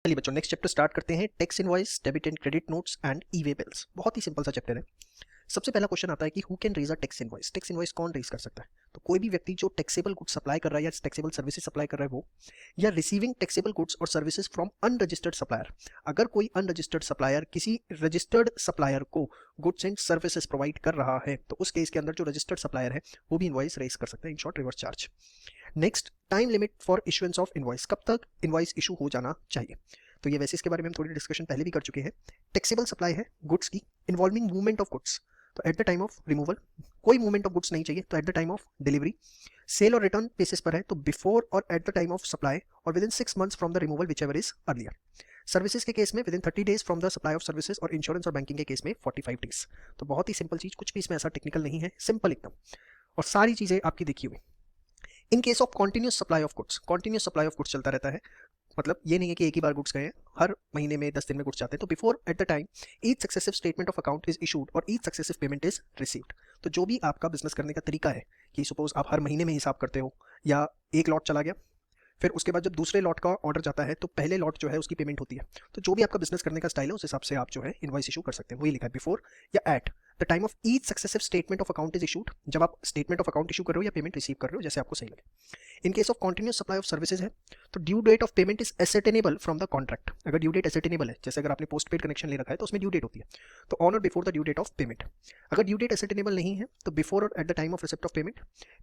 चलिए बच्चों, next chapter start करते हैं। Tax invoice, debit and credit notes and E way bills. बहुत ही सिंपल सा चैप्टर है। सबसे पहला क्वेश्चन आता है कि who can raise a tax invoice. Tax invoice कौन रेज कर सकता है? तो कोई भी व्यक्ति जो टैक्सेबल गुड्स सप्लाई कर रहा है या टैक्सेबल सर्विसेज सप्लाई कर रहा है वो, या रिसीविंग टैक्सेबल गुड्स और सर्विसेज फ्रॉम अनरजिस्टर्ड सप्लायर। अगर कोई अनरजिस्टर्ड सप्लायर किसी रजिस्टर्ड सप्लायर को गुड्स एंड सर्विसेज प्रोवाइड कर रहा है तो उस केस के अंदर जो रजिस्टर्ड सप्लायर है वो भी इनवॉइस रेज कर सकता है, in short reverse charge. Next, time limit for issuance of invoice. कब तक इनवॉइस इशू हो जाना चाहिए? तो ये वैसे इसके बारे में हम थोड़ी डिस्कशन पहले भी कर चुके हैं। टैक्सेबल सप्लाई है गुड्स की इन्वॉल्विंग मूवमेंट ऑफ गुड्स, तो at the time of removal कोई मूवमेंट ऑफ गुड्स नहीं चाहिए, तो at the time of delivery. Sale और रिटर्न बेसिस पर है तो बिफोर और at the time of supply और within 6 months from the removal whichever is earlier. Services के केस में within 30 days from the supply of services, और insurance और बैंकिंग के केस में 45 days। तो बहुत ही सिंपल चीज, कुछ भी इसमें ऐसा टेक्निकल नहीं है, सिंपल एकदम, और सारी चीजें आपकी देखी हुई। इन case of continuous supply of goods, continuous supply of goods चलता रहता है, मतलब ये नहीं है कि एक ही बार गुड्स गए हैं, हर महीने में 10 दिन में गुड्स जाते हैं। तो before at the time each successive statement of account is issued और each successive payment is received. तो जो भी आपका बिजनेस करने का तरीका है कि सपोज आप हर महीने में हिसाब करते हो, या एक लॉट चला गया, फिर उसके बाद जब दूसरे लॉट का ऑर्डर जाता है तो पहले लॉट जो है उसकी पेमेंट होती है। तो जो भी आपका बिजनेस करने का स्टाइल है उस हिसाब से आप जो है इनवॉइस इशू कर सकते हैं। वही लिखा है बिफोर या eight the time of each successive statement of account is issued, जब आप स्टेटमेंट ऑफ अकाउंट इशू कर रहे हो या पेमेंट रिसीव कर रहे हो, जैसे आपको सही लगे। In case of continuous supply of services है तो due date of payment is ascertainable from the contract. अगर ड्यू डेट एसेटेनेबल है, जैसे अगर आपने पोस्ट पेड कनेक्शन ले रखा है तो उसमें ड्यू डेट होती है, तो on or before the due date of payment. अगर ड्यू डेट एसेटेनेबल नहीं है तो बिफोर और at the time of receipt of payment.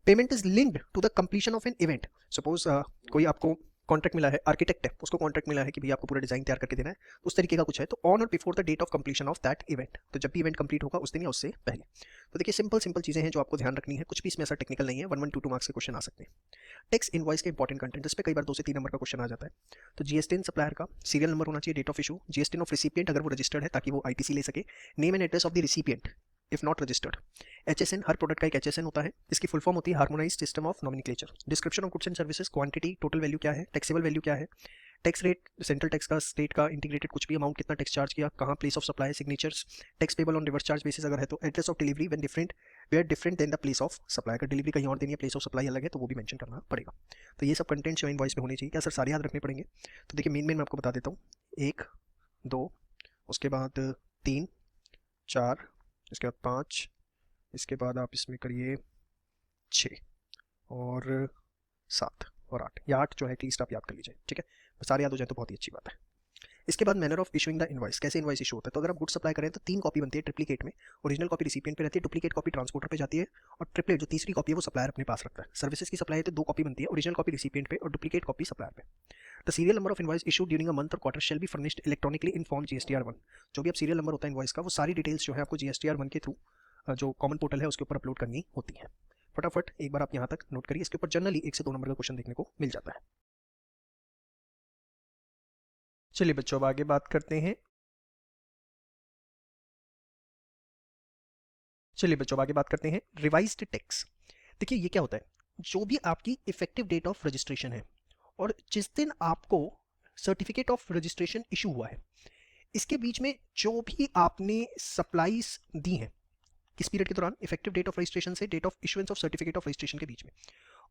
Payment is linked to the completion of an event. Suppose कोई आपको कॉन्ट्रैक्ट मिला है, आर्किटेक्ट है, उसको कॉन्ट्रैक्ट मिला है कि भैया आपको पूरा डिजाइन तैयार करके देना है, उस तरीके का कुछ है, तो on or before the date of completion of that event. तो जब भी इवेंट कंप्लीट होगा उस दिन या उससे पहले। तो देखिए सिंपल सिंपल चीजें हैं जो आपको ध्यान रखनी है, कुछ भी इसमें ऐसा टेक्निकल नहीं है। 1-1, 2-2 मार्क्स के क्वेश्चन आ सकते हैं। टैक्स इनवॉइस के इंपॉर्टेंट कंटेंट, इस पर कई बार 2 से 3 नंबर का क्वेश्चन आ जाता है। तो जीएसटी सप्लायर का सीरियल नंबर होना चाहिए, date of issue, GST of recipient अगर वो रजिस्टर्ड है ताकि वो आईटीसी ले सके, name and address of the recipient if not registered. HSN, हर प्रोडक्ट का एक एचएसएन होता है, इसकी फुल फॉर्म होती है harmonised system of nomenclature. Description of goods and services, quantity, total value क्या है, टैक्सेबल वैल्यू क्या है, टैक्स रेट, सेंट्रल टैक्स का, स्टेट का, इंटीग्रेटेड कुछ भी अमाउंट कितना टैक्स चार्ज किया, कहाँ place of supply, signatures, tax payable on reverse charge basis अगर है तो, address of delivery when different where different than the place of supply. अगर डिलीवरी कहीं और देनी है, प्लेस ऑफ सप्लाई अलग है तो वो भी मेंशन करना पड़ेगा। तो ये सब कंटेंट जो इनवॉइस में होने चाहिए। क्या सर सारे याद रखने पड़ेंगे? तो देखिए मेन मैं आपको बता देता हूँ। 1, 2, उसके बाद 3, 4, इसके बाद 5, इसके बाद आप इसमें करिए 6 और 7 और 8, या 8 जो है एटलीस्ट आप याद कर लीजिए, ठीक है। सारे याद हो जाए तो बहुत ही अच्छी बात है। इसके बाद manner of issuing the invoice, कैसे इनवॉइस इशू होता है? तो अगर आप गुड सप्लाई करें तो 3 कॉपी बनती है ट्रिप्लीकेट में। ओरिजिनल कॉपी रिसिपिएंट पे रहती है, डुप्लीकेट कॉपी ट्रांसपोर्टर पे जाती है, और ट्रिपलेट जो तीसरी कॉपी है वो सप्लायर अपने पास रखता है। सर्विसेज की सप्लाई है तो 2 कॉपी बनती है, ओरिजिनल कॉपी रिसिपिएंट पे और डुप्लीकेट कॉपी सप्लायर पे। The serial number of invoice issue during a month और quarter shall be furnished electronically in form GSTR 1। जो भी आप सीरियल नंबर होता है इनवॉइस का, वो सारी डिटेल्स जो है आपको जीएसटीआर 1 के थ्रू जो कॉमन पोर्टल है उसके ऊपर अपलोड करनी होती है। फटाफट एक बार आप यहाँ तक नोट करिए, इसके ऊपर जनरली 1 से 2 नंबर का क्वेश्चन देखने को मिल जाता है। चलिए बच्चों, अब आगे बात करते हैं। Revised tax. देखिए ये क्या होता है, जो भी आपकी इफेक्टिव डेट ऑफ रजिस्ट्रेशन है और जिस दिन आपको सर्टिफिकेट ऑफ रजिस्ट्रेशन इशू हुआ है, इसके बीच में जो भी आपने सप्लाईज दी हैं किस पीरियड के दौरान, इफेक्टिव डेट ऑफ रजिस्ट्रेशन से date of issuance of certificate of registration के बीच में,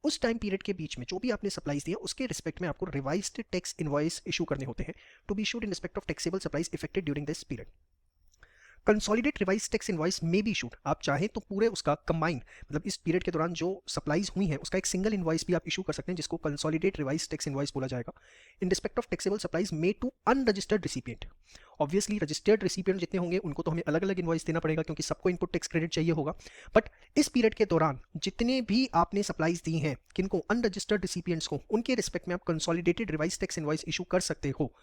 उस टाइम पीरियड के बीच में जो भी आपने सप्लाईज दी है उसके रिस्पेक्ट में आपको रिवाइज्ड टैक्स इनवॉइस इशू करने होते हैं, to be issued in respect of taxable supplies effected during this period. Consolidate revise tax invoice में बी इशूड, आप चाहें तो पूरे उसका कंबाइन, मतलब इस पीरियड के दौरान जो सप्लाईज हुई हैं उसका एक सिंगल इनवॉइस भी आप इशू कर सकते हैं, जिसको कंसोलिडेट रिवाइज टैक्स इनवॉइस बोला जाएगा, in respect of taxable supplies made to unregistered recipient. Obviously registered recipient जितने होंगे उनको तो हमें अलग अलग इनवॉइस देना पड़ेगा क्योंकि सबको इनपुट टैक्स क्रेडिट चाहिए होगा, बट इस पीरियड के दौरान जितने भी आपने सप्लाईज दी हैं किनको, अनरजिस्टर्ड रिसिपिएंट्स को, उनके रिस्पेक्ट में आप consolidated revise tax invoice issue कर सकते हो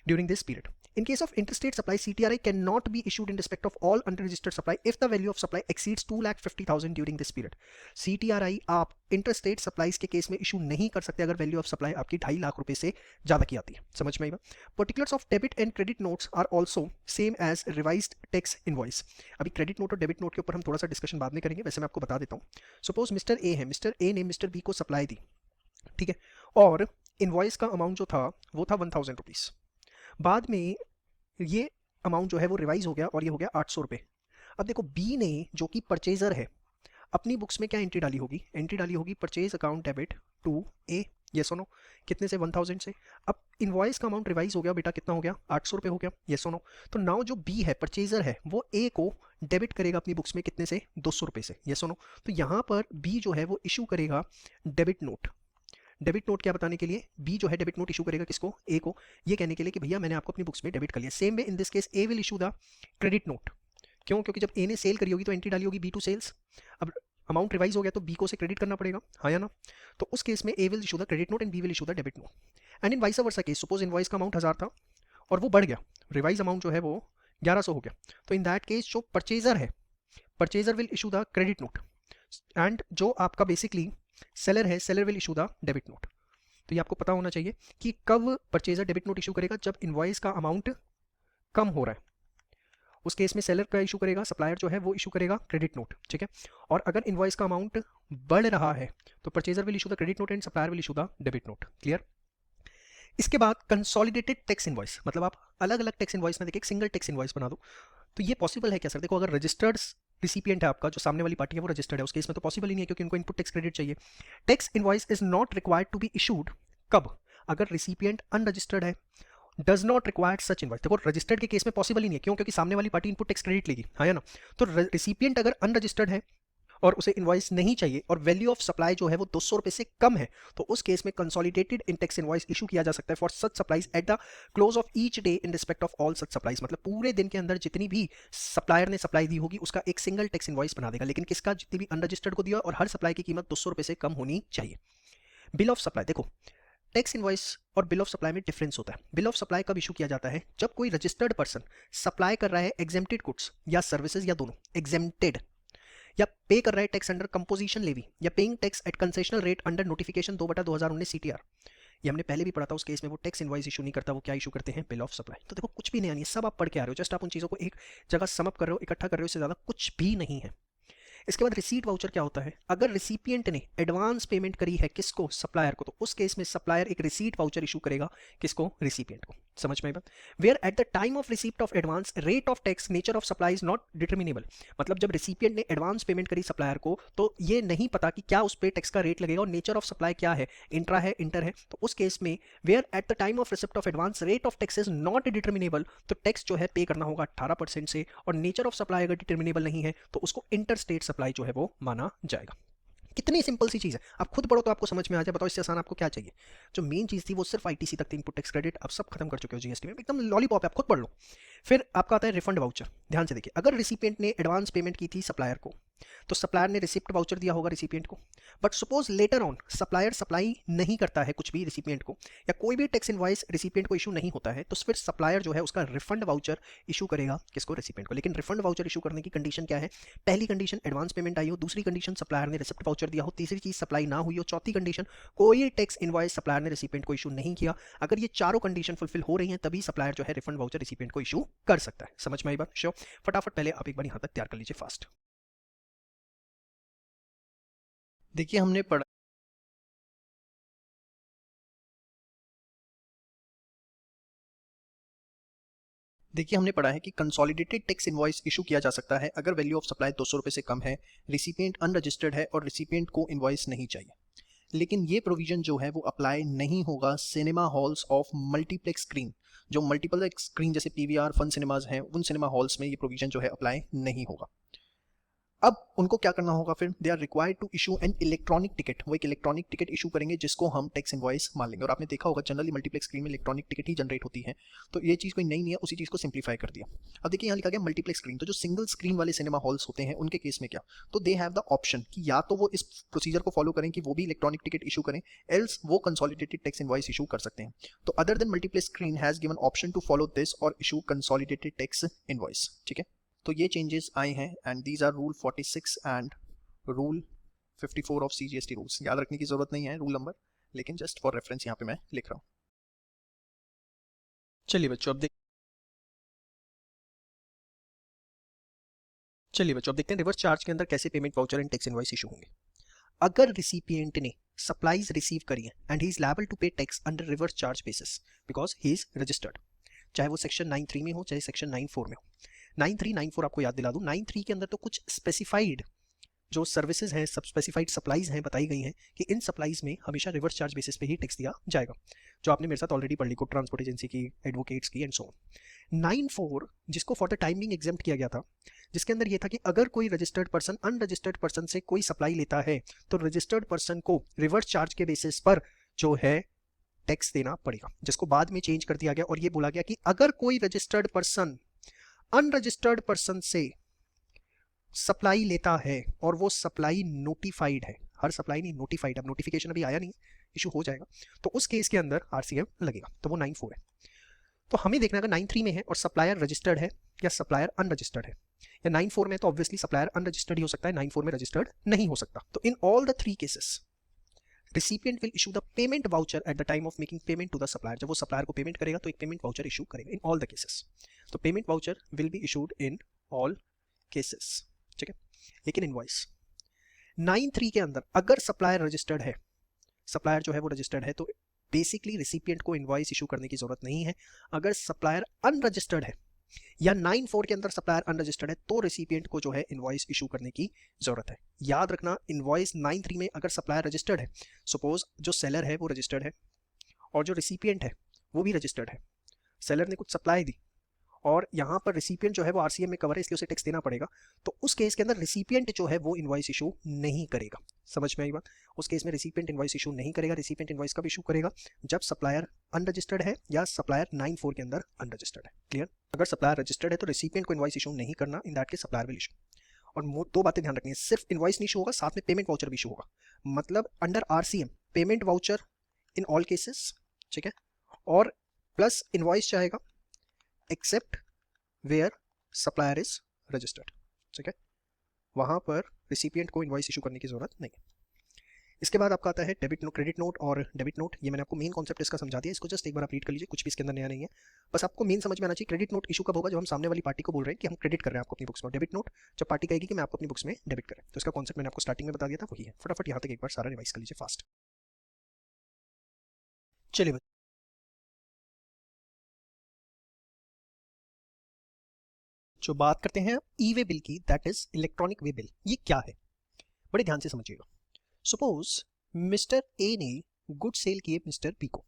during this period. In case of interstate supply, CTRI cannot be issued in respect of all unregistered supply if the value of supply exceeds 2,50,000 during this period. CTRI आप interstate supplies के case में issue नहीं कर सकते अगर value of supply आपकी 2.5 लाख रुपए से ज्यादा की आती है। समझ में आएगा? Particulars of debit and credit notes are also same as revised tax invoice. अभी क्रेडिट नोट और डेबिट नोट के ऊपर हम थोड़ा सा डिस्कशन बाद में करेंगे, वैसे मैं आपको बता देता हूँ। सपोज मिस्टर ए है, मिस्टर ए ने मिस्टर बी को सप्लाई दी, ठीक है, और इनवॉइस का अमाउंट जो था वो था 1,000 रुपीज। बाद में ये अमाउंट जो है वो रिवाइज हो गया और ये हो गया 800 रुपये। अब देखो बी ने जो कि परचेजर है अपनी बुक्स में क्या एंट्री डाली होगी, एंट्री डाली होगी purchase account debit to A, yes और नो? कितने से? 1000 से। अब इनवॉइस का अमाउंट रिवाइज हो गया बेटा, कितना हो गया? 800 रुपये हो गया, येस और नो? तो नाउ जो बी है परचेजर है वो ए को डेबिट करेगा अपनी बुक्स में कितने से? 200 रुपये से, येस और नो? तो यहाँ पर बी जो है वो इशू करेगा डेबिट नोट। डेबिट नोट क्या बताने के लिए? बी जो है डेबिट नोट इशू करेगा किसको? ए को, ये कहने के लिए कि भैया मैंने आपको अपनी बुक्स में डेबिट कर लिया। Same way in this case A will issue the credit note. क्यों? क्योंकि जब ए ने सेल करी होगी तो एंट्री डाली होगी बी टू सेल्स। अब अमाउंट रिवाइज हो गया तो बी को से क्रेडिट करना पड़ेगा, हाँ या ना? तो उस केस में A will issue the credit note and B will issue the debit note. And in vice versa case, suppose invoice का अमाउंट 1000 था और वो बढ़ गया, रिवाइज अमाउंट जो है वो 1100 हो गया, तो इन दैट केस जो परचेजर है, purchaser will issue the credit note and जो आपका बेसिकली सेलर है, seller will issue the debit note. तो ये आपको पता होना चाहिए कि कब परचेजर डेबिट नोट इशू करेगा, जब इनवॉइस का अमाउंट कम हो रहा है। उस केस में सेलर का इशू करेगा, सप्लायर जो है वो इशू करेगा क्रेडिट नोट, ठीक है? और अगर इनवॉइस का अमाउंट बढ़ रहा है तो purchaser will issue the credit note and supplier will issue the debit note. Clear? इसके बाद कंसोलिडेटेड टैक्स इनवॉइस, मतलब आप अलग अलग टैक्स इनवॉइस में देखिए एक सिंगल टैक्स इनवॉइस बना दो। तो ये पॉसिबल है क्या सर? देखो अगर रजिस्टर्ड रिसिपिएंट है आपका, जो सामने वाली पार्टी है वो रजिस्टर्ड है, उस केस में तो पॉसिबल ही नहीं है क्योंकि उनको इनपुट टैक्स क्रेडिट चाहिए। Tax invoice is not required to be issued कब? अगर रिसिपिएंट अनरजिस्टर्ड है, does not required such invoice. देखो रजिस्टर्ड के केस में पॉसिबल ही नहीं है, क्यों? क्योंकि सामने वाली पार्टी इनपुट टैक्स क्रेडिट लेगी, हाँ या ना? तो रिसिपिएंट अगर अनरजिस्टर्ड है और उसे इनवॉइस नहीं चाहिए और वैल्यू ऑफ सप्लाई जो है वो 200 रुपये से कम है, तो उस केस में कंसोलिडेटेड इन टैक्स इनवॉइस इशू किया जा सकता है for such supplies at the close of each day in respect of all such supplies. मतलब पूरे दिन के अंदर जितनी भी सप्लायर ने सप्लाई दी होगी उसका एक सिंगल टैक्स इनवॉइस बना देगा, लेकिन किसका? जितनी भी अनरजिस्टर्ड को दिया और हर सप्लाई की कीमत 200 रुपये से कम होनी चाहिए। बिल ऑफ सप्लाई, देखो टैक्स इनवॉइस और बिल ऑफ सप्लाई में डिफरेंस होता है। बिल ऑफ सप्लाई कब इशू किया जाता है? जब कोई रजिस्टर्ड पर्सन सप्लाई कर रहा है एग्जेम्प्टेड गुड्स या सर्विसेज या दोनों, एग्जेम्प्टेड, या पे कर रहा है टैक्स अंडर कंपोजिशन लेवी या paying tax at concessional rate under notification 2/2019 CTR. ये हमने पहले भी पढ़ा था, उस केस में वो टैक्स इनवॉइस इशू नहीं करता, वो क्या इशू करते हैं? Bill of supply. तो देखो कुछ भी नहीं है, सब आप पढ़ के आ रहे हो, जस्ट आप उन चीज़ों को एक जगह समअप कर रहे हो, इकट्ठा कर रहे हो, इससे ज़्यादा कुछ भी नहीं है। इसके बाद रिसीट वाउचर क्या होता है? अगर रिसिपिएंट ने एडवांस पेमेंट करी है किसको? सप्लायर को, तो उस केस में सप्लायर एक रिसीट वाउचर इशू करेगा किसको? रिसिपिएंट को। समझ में आई बात? Where at the time of receipt of advance rate of tax nature of supply is not determinable. मतलब जब रिसिपिएंट ने एडवांस पेमेंट करी सप्लायर को तो ये नहीं पता कि क्या उस पर टैक्स का रेट लगेगा और नेचर ऑफ सप्लाई क्या है, इंट्रा है, इंटर है। तो उस केस में where at the time of receipt of advance rate of tax is not determinable, तो टैक्स जो है पे करना होगा 18% से, और नेचर ऑफ सप्लाई अगर डिटर्मिनेबल नहीं है तो उसको इंटर स्टेट सप्लाई जो है वो माना जाएगा। कितनी सिंपल सी चीज़ है, आप खुद पढ़ो तो आपको समझ में आ जाए। बताओ इससे आसान आपको क्या चाहिए? जो मेन चीज़ थी वो सिर्फ आईटीसी तक थी, इनपुट टैक्स क्रेडिट, अब सब खत्म कर चुके हो जीएसटी में, एकदम लॉलीपॉप है, आप खुद पढ़ लो। फिर आपका आता है रिफंड वाउचर। ध्यान से देखिए, अगर रिसिपिएंट ने एडवांस पेमेंट की थी सप्लायर को तो सप्लायर ने रिसिप्ट वाउचर दिया होगा रिसिपिएंट को, but suppose later on supplier supply नहीं करता है कुछ भी रिसिपिएंट को, या कोई भी टैक्स इनवॉइस रिसिपिएंट को इशू नहीं होता है, तो फिर सप्लायर जो है उसका रिफंड वाउचर इशू करेगा किसको? रिसिपिएंट को। लेकिन रिफंड वाउचर इशू करने की कंडीशन क्या है? पहली कंडीशन एडवांस पेमेंट आई हो, दूसरी कंडीशन सप्लायर ने रिसिप्ट वाउचर दिया हो, तीसरी चीज सप्लाई ना हुई हो, चौथी कंडीशन कोई टैक्स इनवॉइस सप्लायर ने रिसिपिएंट को इशू नहीं किया। अगर ये चारों कंडीशन फुलफिल हो रही हैं तभी सप्लायर जो है रिफंड वाउचर रिसिपिएंट को इशू कर सकता है। समझ में आई बात? श्योर? फटाफट पहले आप एक बार यहां तक तैयार कर लीजिए फास्ट। देखिए हमने पढ़ा है कि कंसोलिडेटेड टैक्स इनवॉइस इशू किया जा सकता है अगर वैल्यू ऑफ सप्लाई 200 रुपये से कम है, रिसिपिएंट अनरजिस्टर्ड है और रिसिपिएंट को इनवॉइस नहीं चाहिए। लेकिन ये प्रोविजन जो है वो अप्लाई नहीं होगा cinema halls of multiplex screen. जो मल्टीप्लेक्स स्क्रीन जैसे पीवीआर, फन सिनेमाज हैं, उन सिनेमा हॉल्स में ये प्रोविजन जो है अप्लाई नहीं होगा। अब उनको क्या करना होगा? फिर they are required to issue an electronic ticket. वो एक इलेक्ट्रॉनिक टिकट इशू करेंगे जिसको हम टैक्स इनवॉइस मान लेंगे। और आपने देखा होगा जनरली मल्टीप्लेक्स स्क्रीन में इलेक्ट्रॉनिक टिकट ही जनरेट होती है, तो ये चीज़ कोई नई नहीं है, उसी चीज़ को सिंप्लीफाई कर दिया। अब देखिए यहाँ लिखा गया मल्टीप्लेक्स स्क्रीन, तो जो सिंगल स्क्रीन वाले सिनेमा हॉल्स होते हैं उनके केस में क्या? तो दे हैव द ऑप्शन कि या तो वो इस प्रोसीजर को फॉलो करें कि वो भी इलेक्ट्रॉनिक टिकट इशू करें, एल्स वो कंसोलिडेटेड टैक्स इनवॉइस इशू कर सकते हैं। तो other than multiplex screen has given option to follow this और इशू कंसोलिडेटेड टैक्स इनवॉइस। ठीक है, तो ये चेंजेस आए हैं and these are rule 46 and rule 54 of CGST rules. याद रखने की जरूरत नहीं है रूल नंबर, लेकिन जस्ट फॉर रेफरेंस यहाँ पे मैं लिख रहा हूँ। चलिए बच्चों अब देखते हैं रिवर्स चार्ज के अंदर कैसे payment voucher and tax invoice issue होंगे। अगर रिसिपिएंट ने सप्लाईज रिसीव करी है and he is liable to pay tax under reverse charge basis because he is registered, चाहे वो सेक्शन 93 में हो चाहे सेक्शन 94 में हो। 93 94 आपको याद दिला दूं, 93 के अंदर तो कुछ स्पेसिफाइड जो सर्विसेज हैं, सब स्पेसिफाइड सप्लाईज हैं बताई गई हैं कि इन सप्लाईज में हमेशा रिवर्स चार्ज बेसिस पे ही टैक्स दिया जाएगा, जो आपने मेरे साथ ऑलरेडी पढ़ ली, को ट्रांसपोर्ट एजेंसी की, एडवोकेट्स की एंड सो ऑन। 9(4) जिसको for the time being exempt किया गया था, जिसके अंदर ये था कि अगर कोई रजिस्टर्ड पर्सन अनरजिस्टर्ड पर्सन से कोई सप्लाई लेता है तो रजिस्टर्ड पर्सन को रिवर्स चार्ज के बेसिस पर जो है टैक्स देना पड़ेगा, जिसको बाद में चेंज कर दिया गया और ये बोला गया कि अगर कोई रजिस्टर्ड पर्सन अनरजिस्टर्ड पर्सन से सप्लाई लेता है और वो सप्लाई नोटिफाइड है, हर सप्लाई नहीं नोटिफाइड, अब नोटिफिकेशन अभी आया नहीं, इशू हो जाएगा, तो उस केस के अंदर आरसीएम लगेगा, तो वो 9(4) है। तो हमें देखना है अगर 9(3) में है और सप्लायर रजिस्टर्ड है या सप्लायर अनरजिस्टर्ड है, या 9(4) में तो ऑब्वियसली सप्लायर अनरजिस्टर्ड ही हो सकता है, 9(4) में रजिस्टर्ड नहीं हो सकता। तो इन all the 3 cases recipient will issue the payment voucher at the time of making payment to the supplier। जब वो सप्लायर को पेमेंट करेगा तो एक पेमेंट वाउचर इशू करेगा इन ऑल द केसेस। तो payment voucher will be issued in all cases, ठीक है। लेकिन इनवॉइस 9(3) के अंदर अगर सप्लायर रजिस्टर्ड है, सप्लायर जो है वो रजिस्टर्ड है, तो बेसिकली रिसिपिएंट को इनवॉइस इशू करने की जरूरत नहीं है। अगर सप्लायर अनरजिस्टर्ड है या 9(4) के अंदर सप्लायर अनरजिस्टर्ड है तो रिसिपिएंट को जो है इनवॉइस इशू करने की जरूरत है। याद रखना, इनवॉइस 9(3) में अगर सप्लायर रजिस्टर्ड है, सपोज जो सेलर है वो रजिस्टर्ड है और जो रिसिपिएंट है वो भी रजिस्टर्ड है, सेलर ने कुछ सप्लाई दी और यहाँ पर रिसिपिएंट जो है वो आरसीएम में कवर है इसलिए उसे टैक्स देना पड़ेगा, तो उस केस के अंदर रिसिपिएंट जो है वो इनवॉइस इशू नहीं करेगा। समझ में आई बात? उस केस में रिसिपिएंट इनवॉइस इशू नहीं करेगा। रिसिपिएंट इनवॉइस कब इशू करेगा? जब सप्लायर अनरजिस्टर्ड है या सप्लायर 9(4) के अंदर अनरजिस्टर्ड है। क्लियर? अगर सप्लायर रजिस्टर्ड है तो रिसिपिएंट को इनवॉइस इशू नहीं करना, in that case supplier will issue. और 2 बातें ध्यान रखनी है, सिर्फ इनवॉइस नहीं इशू होगा, साथ में पेमेंट वाउचर भी इशू होगा। मतलब under RCM payment voucher in all cases, ठीक है, और प्लस इनवॉइस चाहेगा except where supplier is registered, ठीक है, वहां पर रिसिपिएंट को इनवॉइस इशू करने की जरूरत नहीं है। इसके बाद आपका आता है डेबिट नोट, क्रेडिट नोट और डेबिट नोट। ये मैंने आपको मेन कॉन्सेप्ट इसका समझा दिया, इसको जस्ट एक बार आप रीड कर लीजिए, कुछ भी इसके अंदर नया नहीं है, बस आपको मेन समझ में आना चाहिए। क्रेडिट नोट इशू कब होगा? जब हम सामने वाली पार्टी को बोल रहे हैं कि हम क्रेडिट कर रहे हैं आपको अपनी बुक्स में। डेबिट नोट जब पार्टी कहेगी कि मैं आपको अपनी बुक्स में डेबिट करें, तो इसका कॉन्सेप्ट मैंने आपको स्टार्टिंग में बता दिया था, वही है। फटाफट यहाँ तक एक बार सारा रिवाइज कर लीजिए फास्ट। चलिए जो बात करते हैं ई वे बिल की, that is electronic way bill. ये क्या है बड़े ध्यान से समझिएगा। सपोज मिस्टर ए ने गुड सेल किए मिस्टर बी को।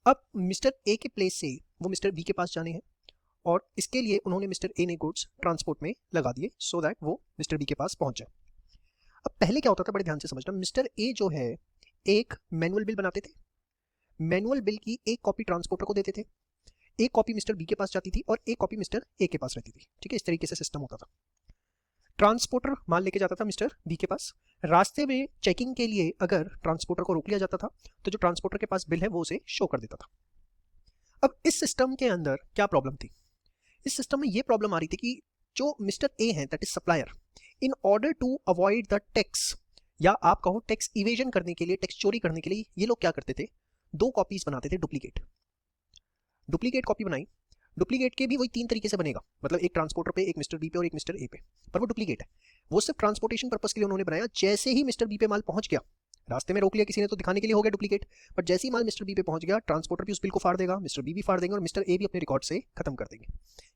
अब मिस्टर ए के प्लेस से वो मिस्टर बी के पास जाने हैं और इसके लिए उन्होंने मिस्टर ए ने गुड्स ट्रांसपोर्ट में लगा दिए सो दैट वो मिस्टर बी के पास पहुंच जाए। अब पहले क्या होता था, बड़े ध्यान से समझना, मिस्टर ए जो है एक मैनुअल बिल बनाते थे, मैनुअल बिल की एक कॉपी ट्रांसपोर्टर को देते थे, एक कॉपी मिस्टर बी के पास जाती थी और एक कॉपी मिस्टर ए के पास रहती थी, ठीक है, इस तरीके से सिस्टम होता था। ट्रांसपोर्टर माल लेके जाता था मिस्टर बी के पास, रास्ते में चेकिंग के लिए अगर ट्रांसपोर्टर को रोक लिया जाता था तो जो ट्रांसपोर्टर के पास बिल है वो उसे शो कर देता था। अब इस सिस्टम के अंदर क्या प्रॉब्लम थी? इस सिस्टम में ये प्रॉब्लम आ रही थी कि जो मिस्टर ए है that is supplier, in order to avoid the tax, या आप कहो टैक्स इवेजन करने के लिए, टैक्स चोरी करने के लिए, ये लोग क्या करते थे, 2 कॉपीज बनाते थे, डुप्लीकेट कॉपी बनाई। डुप्लीकेट के भी वही 3 तरीके से बनेगा, मतलब एक ट्रांसपोर्टर पे, एक मिस्टर बी पे और एक मिस्टर ए पे, पर वो डुप्लीकेट है, वो सिर्फ ट्रांसपोर्टेशन पर्पस के लिए उन्होंने बनाया। जैसे ही मिस्टर बी पे माल पहुंच गया, रास्ते में रोक लिया किसी ने तो दिखाने के लिए हो गया डुप्लीकेट, बट जैसे ही माल मिस्टर बी पे पहुंच गया, ट्रांसपोर्टर भी उस बिल को फाड़ देगा, मिस्टर बी भी फाड़ देंगे और मिस्टर ए भी अपने रिकॉर्ड से खत्म कर देंगे।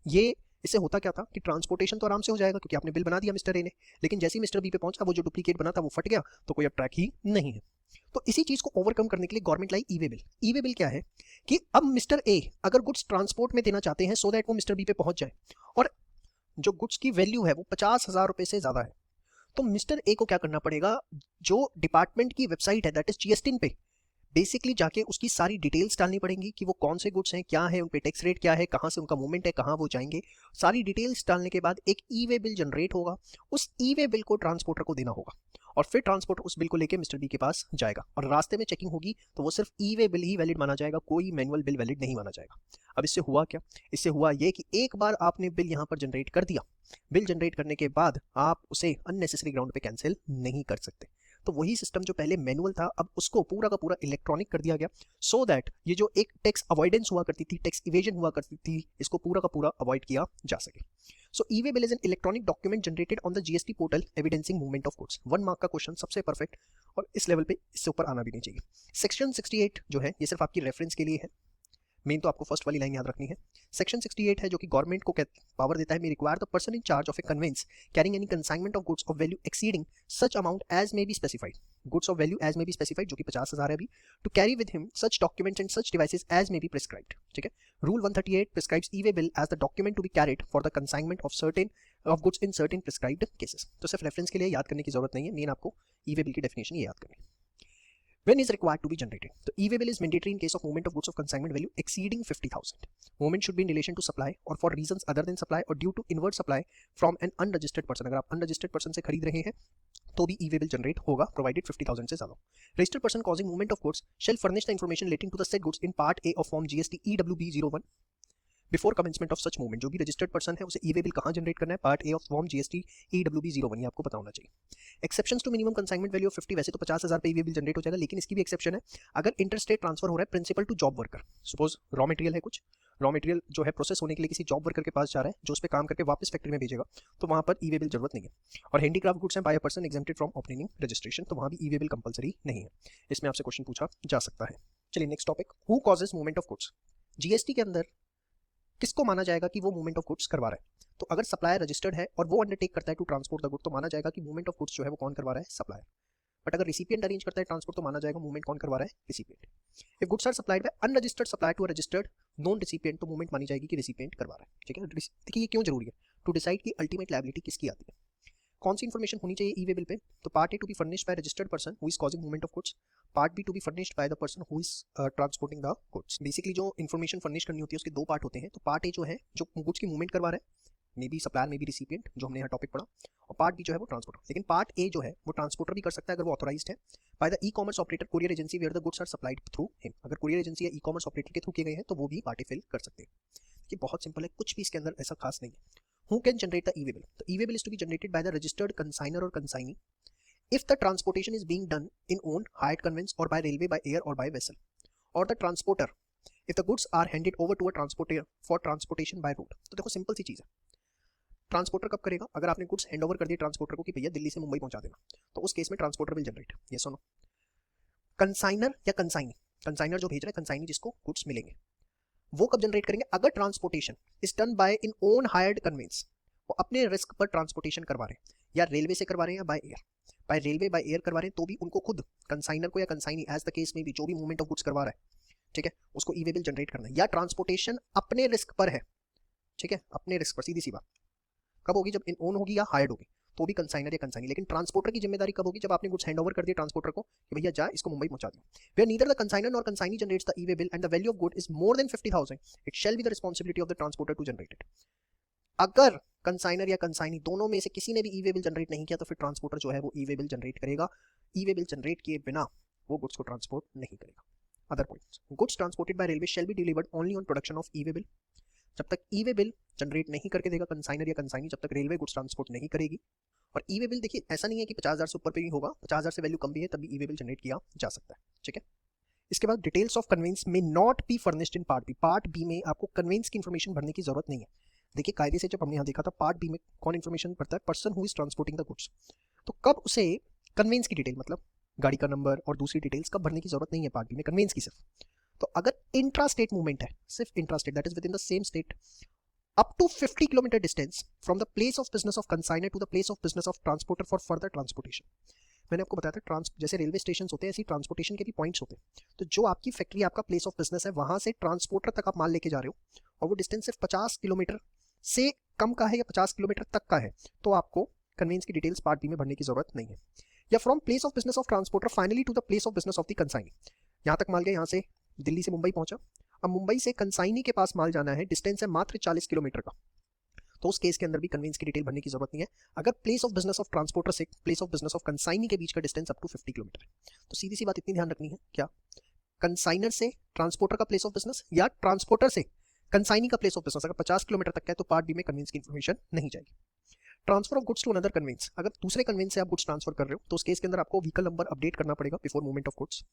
ये इससे होता क्या था कि ट्रांसपोर्टेशन तो आराम से हो जाएगा क्योंकि आपने बिल बना दिया मिस्टर ए ने, लेकिन जैसे ही मिस्टर बी पे पहुंचा वो जो डुप्लीकेट बना था वो फट गया, तो कोई अब ट्रैक ही नहीं है। तो इसी चीज को ओवरकम करने के लिए गवर्नमेंट लाई ई वे बिल। ई वे बिल क्या है कि अब मिस्टर ए अगर गुड्स ट्रांसपोर्ट में देना चाहते हैं सो दैट वो मिस्टर बी पे पहुंच जाए और जो गुड्स की वैल्यू है वो 50,000 रुपए से ज्यादा है, तो मिस्टर ए को क्या करना पड़ेगा, जो डिपार्टमेंट की वेबसाइट है दैट इज जीएसटी पे बेसिकली जाके उसकी सारी डिटेल्स डालनी पड़ेंगी कि वो कौन से गुड्स हैं, क्या है, उन पे टैक्स रेट क्या है, कहाँ से उनका मूवमेंट है, कहाँ वो जाएंगे। सारी डिटेल्स डालने के बाद एक ई वे बिल जनरेट होगा, उस ई वे बिल को ट्रांसपोर्टर को देना होगा और फिर ट्रांसपोर्टर उस बिल को लेके मिस्टर बी के पास जाएगा और रास्ते में चेकिंग होगी तो वो सिर्फ ई वे बिल ही वैलिड माना जाएगा, कोई मैनुअल बिल वैलिड नहीं माना जाएगा। अब इससे हुआ क्या? इससे हुआ ये कि एक बार आपने बिल यहाँ पर जनरेट कर दिया, बिल जनरेट करने के बाद आप उसे अननेसेसरी ग्राउंड पे कैंसिल नहीं कर सकते। तो वही सिस्टम जो पहले मैनुअल था अब उसको पूरा का पूरा इलेक्ट्रॉनिक कर दिया गया सो दैट ये जो एक टैक्स अवॉइडेंस हुआ करती थी, टैक्स इवेजन हुआ करती थी, इसको पूरा का पूरा अवॉइड किया जा सके। So e way bill is an electronic document generated on the GST portal evidencing movement of goods. 1 mark का क्वेश्चन, सबसे परफेक्ट, और इस लेवल पे इससे ऊपर आना भी नहीं चाहिए। सेक्शन 68 जो है ये सिर्फ आपकी रेफरेंस के लिए है, मेन तो आपको फर्स्ट वाली लाइन याद रखनी है। सेक्शन 68 है जो कि गवर्नमेंट को पावर देता है, may require the person in charge of a conveyance carrying any consignment of goods of value exceeding such amount as may be specified, goods of value as may be specified जो कि 50,000 है अभी, to carry with him such documents and such devices as may be prescribed. ठीक है, rule 138 prescribes e way bill as the document to be carried for the consignment of certain of goods in certain prescribed cases. तो सिर्फ reference के लिए याद करने की जरूरत नहीं है, मेन आपको ई वे बिल की डेफिनेशन ये याद करनी है। When is required to be generated? The e-way bill is mandatory in case of movement of goods of consignment value exceeding 50,000. Movement should be in relation to supply or for reasons other than supply or due to inward supply from an unregistered person. अगर आप unregistered person से खरीद रहे हैं तो भी e-way bill generate होगा provided 50,000 से ज़्यादा। Registered person causing movement of goods shall furnish the information relating to the said goods in part A of form GST EWB01 before commencement of such movement. जो भी registered person है उसे ई way bill कहाँ generate करना है, part A of form GST EWB01, ये आपको पता होना चाहिए। Exceptions to minimum consignment value of 50, वैसे तो 50,000 पे ई वे बिल जनरेट हो जाएगा, लेकिन इसकी भी एक्सेप्शन है। अगर इंटरस्टेट ट्रांसफर हो रहा है principal to job worker, suppose raw material है, कुछ रॉ मटेरियल जो है प्रोसेस होने के लिए किसी जॉब वर्कर के पास जा रहा है जो उस पर काम करके वापस फैक्ट्री में भेजेगा, तो वहाँ पर ई वे बिल जरूरत नहीं है। और हैंडीक्राफ्ट गुड्स हैं by a person exempted from obtaining registration, तो वहाँ भी ई वे बिल कंपलसरी नहीं है। इसमें आपसे क्वेश्चन पूछा जा सकता है। चलिए next topic, who causes movement of goods. GST के अंदर किसको माना जाएगा कि वो मूवमेंट ऑफ गुड्स करवा रहा है? तो अगर सप्लायर रजिस्टर्ड है और वो अंडरटेक करता है टू ट्रांसपोर्ट द गुड, तो माना जाएगा कि मूवमेंट ऑफ गुड्स जो है वो कौन करवा रहा है, सप्लायर। बट अगर रिसिपिएंट अरेंज करता है ट्रांसपोर्ट, तो माना जाएगा मूवमेंट कौन करवा रहा है, recipient. If goods are supplied by unregistered supplier to a registered non recipient, तो मूवमेंट मानी जाएगी कि रिसिपिएंट करवा रहा है। ठीक है, देखिए ये क्यों जरूरी है, टू डिसाइड की अल्टीमेट लायबिलिटी किसकी आती है। कौन सी इन्फॉर्मेशन होनी चाहिए ई वे बिल पे? तो part A to be furnished by registered person who is causing movement of goods, part B to be furnished by the person who is transporting the goods. Basically जो information furnish करनी होती है उसके दो part होते हैं। तो part ए जो है जो गुड्स की मूवमेंट करवा रहा है, may be supplier may be recipient, जो हमने यहाँ टॉपिक पढ़ा, और पार्ट बी जो है वो ट्रांसपोर्टर। लेकिन पार्ट ए जो है वो ट्रांसपोर्टर भी कर सकता है अगर वो ऑथोराइज्ड है by the e commerce operator courier agency where the goods are supplied through him. अगर कुरियर एजेंसी या ई कॉमर्स ऑपरेटर के थ्रू किए गए हैं तो वो भी पार्ट ए फिल कर सकते हैं। ये बहुत सिंपल है, कुछ भी इसके अंदर ऐसा खास नहीं है। Who can generate the e-way bill? The e-way bill is to be generated by the registered consignor or consignee if the transportation is being done in owned, hired conveyance or by railway, by air or by vessel, or the transporter if the goods are handed over to a transporter for transportation by road. तो देखो simple सी चीज़ है, transporter कब करेगा? अगर आपने goods hand over कर दिए transporter को कि भैया दिल्ली से मुंबई पहुंचा देना, तो उस केस में ट्रांसपोर्टर विल जनरेट, ये सुनो। कंसाइनर या कंसाइनी, कंसाइनर जो भेज रहा है, कंसाइनी जिसको गुड्स मिलेंगे, वो कब जनरेट करेंगे? अगर transportation is done by in own hired conveyance, वो अपने रिस्क पर ट्रांसपोर्टेशन करवा रहे हैं, या रेलवे से करवा रहे हैं या by air, by railway by air करवा रहे हैं, तो भी उनको खुद कंसाइनर को या कंसाइनी एज द केस में भी जो भी मूवमेंट ऑफ गुड्स करवा रहा है, ठीक है, उसको ई वे बिल जनरेट करना है। या ट्रांसपोर्टेशन अपने रिस्क पर है, ठीक है, अपने रिस्क पर, सीधी सी बात, कब होगी? जब इन ओन होगी या हायर्ड होगी, तो भी कंसाइनर या कंसाइनी। लेकिन ट्रांसपोर्टर की जिम्मेदारी कब होगी? जब आपने गुड्स हैंड ओवर कर दिए ट्रांसपोर्टर को कि भैया जा इसको मुंबई पहुंचा दिया। Where neither the consignor nor consignee generates the e way bill and the value of good is more than 50,000, it shall be the responsibility of the transporter to generate it. अगर कंसाइनर या consignee दोनों में से किसी ने भी e-way bill generate नहीं किया, तो फिर ट्रांसपोर्टर जो है वो ई-वे बिल जनरेट करेगा। ई-वे बिल जनरेट किए बिना वो गुड्स को ट्रांसपोर्ट नहीं करेगा। Other points, goods transported by railway shall be delivered only on production of e-way bill. जब तक ई-वे बिल जनरेट नहीं करके देगा कंसाइनर या कंसाइनी, जब तक रेलवे गुड्स ट्रांसपोर्ट नहीं करेगी। और ई-वे बिल देखिए ऐसा नहीं है कि 50,000 से ऊपर पे ही होगा, 50,000 से वैल्यू कम भी है तब भी ई-वे बिल जनरेट किया जा सकता है। ठीक है, इसके बाद details of conveyance may not be furnished in part B. Part B में आपको कन्वेंस की इन्फॉर्मेशन भरने की जरूरत नहीं है। देखिए कायदे से जब हमने यहाँ देखा था पार्ट बी में कौन इन्फॉर्मेशन भरता है? Person who is transporting the goods. तो कब उसे कन्वेंस की डिटेल, मतलब गाड़ी का नंबर और दूसरी डिटेल्स कब भरने की जरूरत नहीं है पार्ट बी में, कन्वेंस की सिर्फ। तो अगर इंट्रा स्टेट मूवमेंट है, सिर्फ intra state, that is within the same state up to 50 kilometre distance from the place of business of consignor to the place of business of transporter for further transportation. मैंने आपको बताया था जैसे railway station होते हैं ऐसी transportation के भी पॉइंट्स होते हैं। तो जो आपकी फैक्ट्री, आपका प्लेस ऑफ बिजनेस है, वहां से ट्रांसपोर्टर तक आप माल लेके जा रहे हो और वो डिस्टेंस सिर्फ 50 किलोमीटर से कम का है या 50 किलोमीटर तक का है, तो आपको कन्वेंस की डिटेल्स पार्ट बी में भरने की जरूरत नहीं है। या from place of business of transporter finally to the place of business of the consignee, यहाँ तक माल गया, यहाँ से दिल्ली से मुंबई पहुंचा, अब मुंबई से कंसाइनी के पास माल जाना है, डिस्टेंस है मात्र 40 किलोमीटर का, तो उस केस के अंदर भी कन्वेंस की डिटेल भरने की जरूरत नहीं है। अगर place of business of transporter से place of business of consignee के बीच का डिस्टेंस अप टू 50 किलोमीटर है, तो सीधी सी बात इतनी ध्यान रखनी है, क्या कंसाइनर से ट्रांसपोर्टर का प्लेस ऑफ बिजनेस या ट्रांसपोर्टर से कंसाइनी का प्लेस ऑफ बिजनेस अगर 50 किलोमीटर तक का है, तो पार्ट बी में कन्वेंस की इन्फॉर्मेशन नहीं जाएगी। Transfer of goods to another conveyance, अगर दूसरे कन्वेंस से आप गुड्स ट्रांसफर कर रहे हो तो उस केस के अंदर आपको व्हीकल नंबर अपडेट करना पड़ेगा before movement of goods.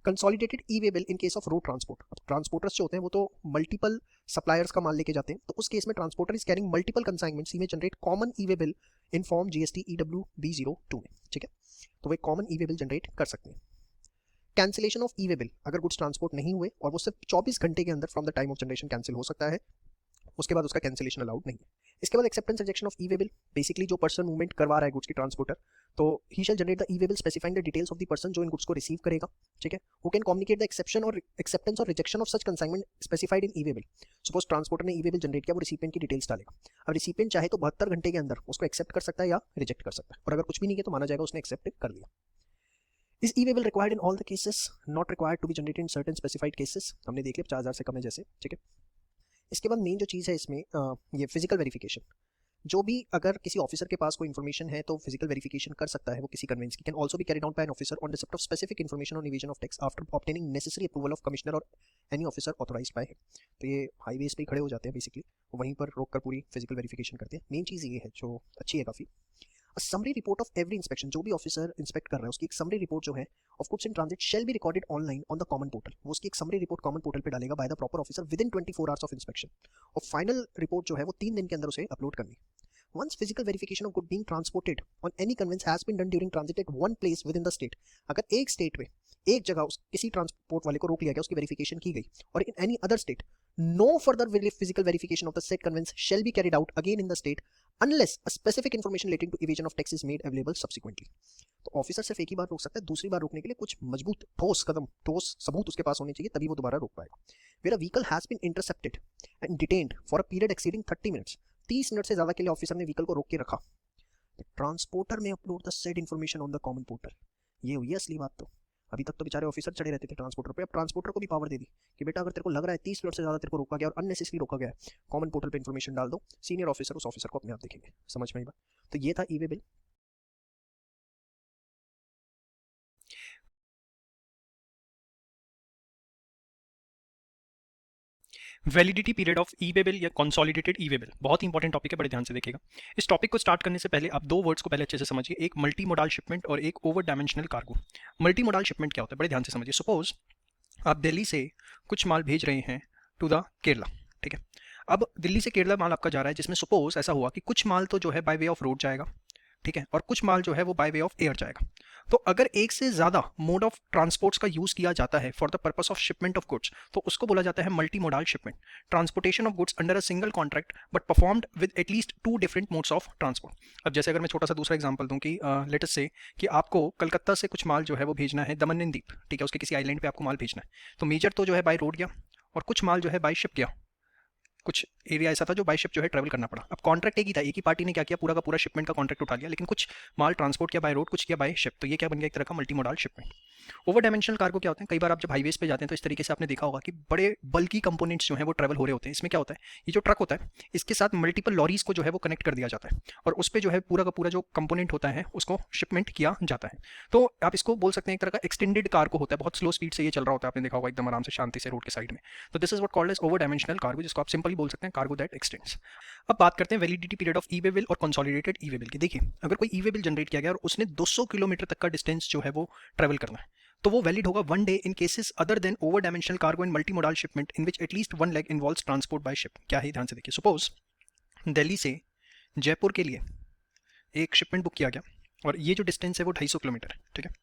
Consolidated e-way bill in case of road transport, अब ट्रांसपोर्टर्स जो होते हैं वो तो मल्टीपल सप्लायर्स का माल लेके जाते हैं, तो उस केस में transporter is carrying multiple consignments, he may generate common e way bill in form GST EWB02 में। ठीक है, तो वे कॉमन ई-वे बिल जनरेट कर सकते हैं। Cancellation of e way bill, अगर गुड्स ट्रांसपोर्ट नहीं हुए और वो सिर्फ 24 घंटे के अंदर from the time of generation cancel हो सकता है, उसके बाद उसका कैंसिलेशन अलाउड नहीं है। इसके बाद acceptance rejection of e way bill, basically जो पर्सन मूवमेंट करवा रहा है गुड्स की ट्रांसपोर्टर, तो he shall generate the e way bill specifying the details of the person जो इन गुड्स को रिसीव करेगा, ठीक है। Who can communicate the exception और एक्सेप्टेंस और rejection of such consignment specified in e way bill. Suppose transporter ने e way bill generate किया, वो रिसिपिएंट की डिटेल्स डालेगा। अब रिसिपिएंट चाहे तो 72 घंटे के अंदर उसको एक्सेप्ट कर सकता है या रिजेक्ट कर सकता है, और अगर कुछ भी नहीं है तो माना जाएगा उसने एक्सेप्ट कर लिया। इस e way bill required in all the cases, not required to be generated in certain specified cases, हमने देख लिया 50,000 से कम है जैसे, ठीक है। इसके बाद मेन जो चीज़ है इसमें ये फिजिकल वेरिफिकेशन, जो भी अगर किसी ऑफिसर के पास कोई इन्फॉर्मेशन है तो फिजिकल वेरिफिकेशन कर सकता है वो किसी कन्वेंस की, can also be carried out by an officer on receipt of specific information on evasion of tax after obtaining necessary approval of commissioner और any officer authorised by him. तो ये highways पे खड़े हो जाते हैं बेसिकली, वहीं पर रोक कर पूरी फिजिकल वेरिफिकेशन करते हैं। मेन चीज़ ये है जो अच्छी है काफ़ी, summary report of every inspection, जो भी ऑफिसर इंस्पेक्ट कर रहा है उसकी एक समरी रिपोर्ट जो है of goods in transit shall be recorded online on the common portal, वो उसकी एक समरी रिपोर्ट कॉमन पोर्टल पे डालेगा by the proper officer with in 24 hours of inspection, और फाइनल रिपोर्ट जो है वो 3 दिन के अंदर उसे अपलोड करनी। Once physical verification of good being transported on any conveyance has been done during transit at one place within the state, अगर एक स्टेट में एक जगह उस किसी ट्रांसपोर्ट वाले को रोक लिया गया, उसकी वेरिफिकेशन की गई, और in any other state no further physical verification of the said conveyance shall be carried out again in the state unless a specific information relating to evasion of tax is made available subsequently. तो officer सिर्फ एक ही बार रोक सकता है, दूसरी बार रोकने के लिए कुछ मजबूत ठोस कदम, ठोस सबूत उसके पास होने चाहिए, तभी वो दोबारा रोक पाएगा। Where a vehicle has been intercepted and detained for a period exceeding 30 minutes, 30 minute से ज्यादा के लिए ऑफिसर ने व्हीकल को रोक के रखा, ट्रांसपोर्टर में upload the said information on the common portal. ये हुई असली बात। तो अभी तक तो बेचारे ऑफिसर चढ़े रहते थे ट्रांसपोर्टर पे, अब ट्रांसपोर्टर को भी पावर दे दी कि बेटा अगर तेरे को लग रहा है 30 मिनट से ज्यादा तेरे को रोका गया और अननेसेसरी रोका गया है, कॉमन पोर्टल पे इन्फॉर्मेशन डाल दो, सीनियर ऑफिसर उस ऑफिसर को अपने आप देखेंगे। समझ में आई बात? तो ये था e way bill. Validity period of e way bill या कंसोलिडेटेड ई वे बिल बहुत ही इंपॉर्टेंट टॉपिक है, बड़े ध्यान से देखिएगा। इस टॉपिक को स्टार्ट करने से पहले आप दो वर्ड्स को पहले अच्छे से समझिए, एक मल्टी मोडाल शिपमेंट और एक over dimensional cargo. Multi modal shipment क्या होता है, बड़े ध्यान से समझिए। सपोज आप दिल्ली से कुछ माल भेज रहे हैं टू द केरला, ठीक है। अब दिल्ली से केरला माल आपका जा रहा है, जिसमें सपोज ऐसा हुआ कि कुछ माल तो जो है बाय वे ऑफ रोड जाएगा, ठीक है, और कुछ माल जो है वो बाय वे ऑफ एयर जाएगा। तो अगर एक से ज़्यादा मोड ऑफ ट्रांसपोर्ट्स का यूज़ किया जाता है for the purpose of shipment of goods, तो उसको बोला जाता है multi modal shipment. Transportation of goods under a single contract but performed with at least 2 different modes of transport. अब जैसे अगर मैं छोटा सा दूसरा एग्जांपल दूं कि लेट अस से कि आपको कलकत्ता से कुछ माल जो है वो भेजना है दमन एंड दीप, ठीक है, उसके किसी आइलैंड पे आपको माल भेजना है, तो मेजर तो जो है बाय रोड गया और कुछ माल जो है बाय शिप गया, कुछ एरिया ऐसा था जो बाय शिप जो है ट्रैवल करना पड़ा। अब कॉन्ट्रैक्ट एक ही था, एक ही पार्टी ने क्या किया, पूरा का पूरा शिपमेंट का कॉन्ट्रैक्ट उठा लिया, लेकिन कुछ माल ट्रांसपोर्ट किया बाय रोड, कुछ किया बाय शिप, तो ये क्या बन गया, एक तरह का multi modal shipment. Over dimensional cargo क्या होते हैं, कई बार आप जब हाईवेज पे जाते हैं तो इस तरीके से आपने देखा होगा कि बड़े बल्कि कंपोनेंट्स जो है वो ट्रैवल हो रहे होते हैं। इसमें क्या होता है, ये जो ट्रक होता है इसके साथ मल्टीपल लॉरीज को जो है वो कनेक्ट कर दिया जाता है और उस पर जो है पूरा का पूरा जो कंपोनेंट होता है उसको शिपमेंट किया जाता है। तो आप इसको बोल सकते हैं एक तरह का एक्सटेंडेड कार्गो होता है, बहुत स्लो स्पीड से ये चल रहा होता है, आपने देखा होगा एकदम आराम से शांति से रोड के साइड में। तो this is what called as over dimensional cargo, जिसको आप सिंपली बोल सकते हैं कार्गो दैट एक्सटेंड्स। अब बात करते हैं validity period of e way bill और कंसोलिडेटेड ई वे बिल की। देखिए, अगर कोई ई वे बिल जनरेट किया गया और उसने 200 किलोमीटर तक का डिस्टेंस जो है वो ट्रैवल करना है, तो वो वैलिड होगा 1 day in cases other than over dimensional cargo and multi modal shipment in which at least 1 leg involves transport by ship. क्या है, ध्यान से देखिए। सपोज दिल्ली से जयपुर के लिए एक शिपमेंट बुक किया गया और ये जो डिस्टेंस है वो 250 किलोमीटर है, ठीक है।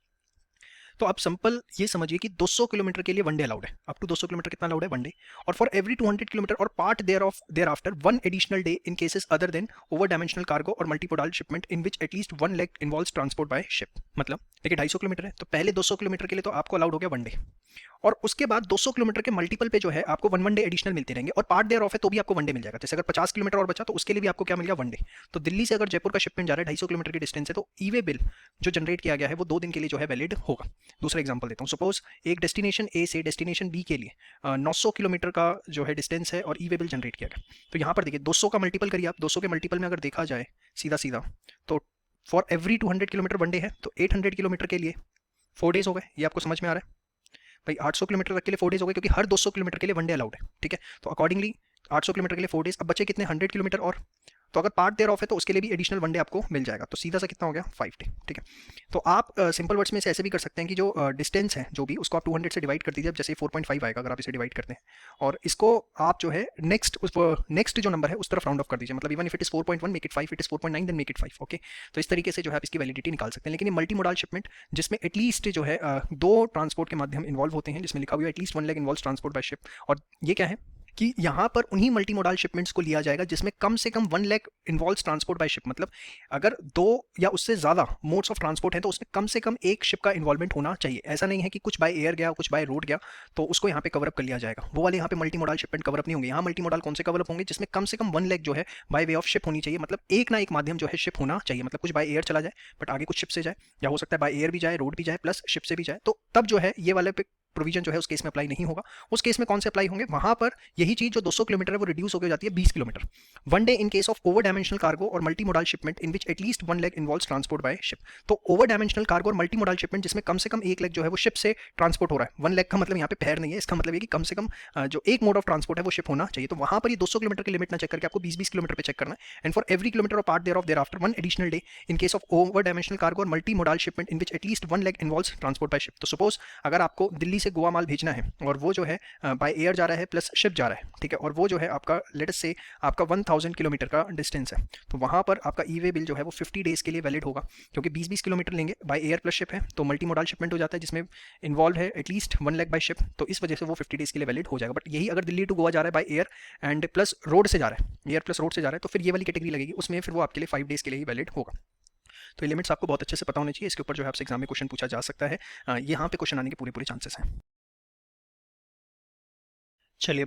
तो आप सिंपल ये समझिए कि 200 किलोमीटर के लिए 1 डे अलाउड है, अप टू 200 किलोमीटर कितना अलाउड है, 1 डे, और फॉर एवरी 200 किलोमीटर और part thereafter 1 additional day in cases other than over dimensional cargo और multimodal shipment in which at least 1 leg involves transport by ship. मतलब देखिए 250 kilometre है, तो पहले 200 किलोमीटर के लिए तो आपको अलाउड हो गया 1 डे, और उसके बाद 200 किलोमीटर के मल्टीपल पे जो है आपको 1 डे एडिशनल मिलते रहेंगे, और पार्ट देयर ऑफ है तो भी आपको 1 डे मिल जाएगा। जैसे अगर 50 किलोमीटर और बचा तो उसके लिए भी आपको क्या मिल गया, 1 डे। तो दिल्ली से अगर जयपुर का शिपमेंट जा रहा है 250 किलोमीटर की डिस्टेंस है, तो ई वे बिल जो जनरेट किया गया है वो 2 दिन के लिए जो है वैलिड होगा। दूसरा एग्जांपल देता हूँ। सपोज एक डेस्टिनेशन ए से डेस्टिनेशन बी के लिए 900 किलोमीटर का जो है डिस्टेंस है और ई वे बिल जनरेट किया गया। तो यहाँ पर देखिए 200 का मल्टीपल करिए आप, 200 के मल्टीपल में अगर देखा जाए सीधा सीधा तो फॉर एवरी 200 किलोमीटर 1 डे है, तो 800 किलोमीटर के लिए 4 डेज हो गए। ये आपको समझ में आ रहा है भाई? 800 किलोमीटर तक के लिए 4 डेज हो गए, क्योंकि हर 200 किलोमीटर के लिए 1 डे अलाउड है, ठीक है। तो अकॉर्डिंगली 800 किलोमीटर के लिए 4 डेज। अब बचे कितने, 100 किलोमीटर और तो अगर पार्ट देयर ऑफ है तो उसके लिए भी एडिशनल 1 डे आपको मिल जाएगा, तो सीधा सा कितना हो गया 5 डे, ठीक है। तो आप सिंपल वर्ड्स में से ऐसे भी कर सकते हैं कि जो डिस्टेंस है जो भी उसको आप 200 से डिवाइड कर दीजिए, जैसे 4.5 आएगा अगर आप इसे डिवाइड करते हैं, और इसको आप जो है नेक्स्ट जो नंबर है उस तरफ राउंड ऑफ कर दीजिए, मतलब even if it is 4.1 make it 5, it is 4.9 then make it 5, okay. तो इस तरीके से जो है आप इसकी वैलिडिटी निकाल सकते हैं। लेकिन ये मल्टी मोडाल शिपमेंट जिसमें एटलीस्ट जो है 2 ट्रांसपोर्ट के माध्यम इन्वॉल्व होते हैं, जिसमें लिखा हुआ है at least 1 lakh involve transport by ship, और ये क्या है कि यहाँ पर उन्हीं मल्टी मोडाल शिपमेंट्स को लिया जाएगा जिसमें कम से कम 1 lakh involve transport by ship, मतलब अगर 2 या उससे ज़्यादा मोड्स ऑफ ट्रांसपोर्ट है तो उसमें कम से कम एक शिप का इन्वॉल्वमेंट होना चाहिए। ऐसा नहीं है कि कुछ बाय एयर गया कुछ बाय रोड गया तो उसको यहाँ पे कवरअप कर लिया जाएगा, वो वाले यहाँ पे मल्टी मोडाल शिपमेंट कवरअप नहीं होंगे। यहाँ मल्टी मोडाल कौन से कवरअप होंगे, जिसमें कम से कम 1 लाख जो है बाय वे ऑफ शिप होनी चाहिए, मतलब एक ना एक माध्यम जो है शिप होना चाहिए, मतलब कुछ बाय एयर चला जाए बट आगे कुछ शिप से जाए, या हो सकता है बाय एयर भी जाए रोड भी जाए प्लस शिप से भी जाए, तो तब जो है ये वाले प्रोविजन जो है उस केस में अप्लाई नहीं होगा। उस केस में कौन से अप्लाई होंगे, वहां पर यही चीज जो 200 किलोमीटर है वो रिड्यूस होकर जाती है 20 kilometre. 1 day in case of over dimensional cargo और multi modal shipment in which at least 1 लाख इन्वॉल्व्स ट्रांसपोर्ट बाय शिप। तो ओवर डायमेंशनल कार्गो और मल्टी मोडाल शिपमेंट जिसमें कम से कम 1 लाख जो है वो शिप से ट्रांसपोर्ट हो रहा है, 1 लाख का मतलब यहाँ पे फेयर नहीं है, इसका मतलब है कि कम से कम जो एक मोड ऑफ ट्रांसपोर्ट है वो शिप होना चाहिए। तो वहां पर ये 200 किलोमीटर की लिमिट ना चेक करके आपको 20-20 किलोमीटर पे चेक करना है, and for every kilometre of part thereof thereafter 1 additional day in case of over dimensional cargo और multi modal shipment in which at least 1 लाख इन्वॉल्व्स ट्रांसपोर्ट बाय शिप। तो suppose अगर आपको दिल्ली से गोवा माल भेजना है और वो जो है बाय एयर जा रहा है प्लस शिप जा रहा है, ठीक है, और वो जो है आपका लेट अस से आपका 1000 किलोमीटर का डिस्टेंस है, तो वहाँ पर आपका ई वे बिल जो है वो 50 डेज के लिए वैलिड होगा, क्योंकि 20-20 किलोमीटर लेंगे बाय एयर प्लस शिप है तो मल्टी मोडाल शिपमेंट हो जाता है जिसमें इन्वॉल्व है एटलीस्ट 1 लाख बाय शिप, तो इस वजह से वो 50 डेज के लिए वैलिड हो जाएगा। बट यही अगर दिल्ली टू गोवा जा रहा है by air and plus road से जा रहा है, एयर प्लस रोड से जा रहा है, तो फिर ये वाली कैटेगरी लगेगी, उसमें फिर वो आपके लिए 5 डेज के लिए ही वैलिड होगा। तो ये लिमिट्स आपको बहुत अच्छे से पता होने चाहिए, इसके ऊपर जो है आपसे एग्जाम में क्वेश्चन पूछा जा सकता है, यहाँ पे क्वेश्चन आने के पूरे चांसेस हैं। चलिए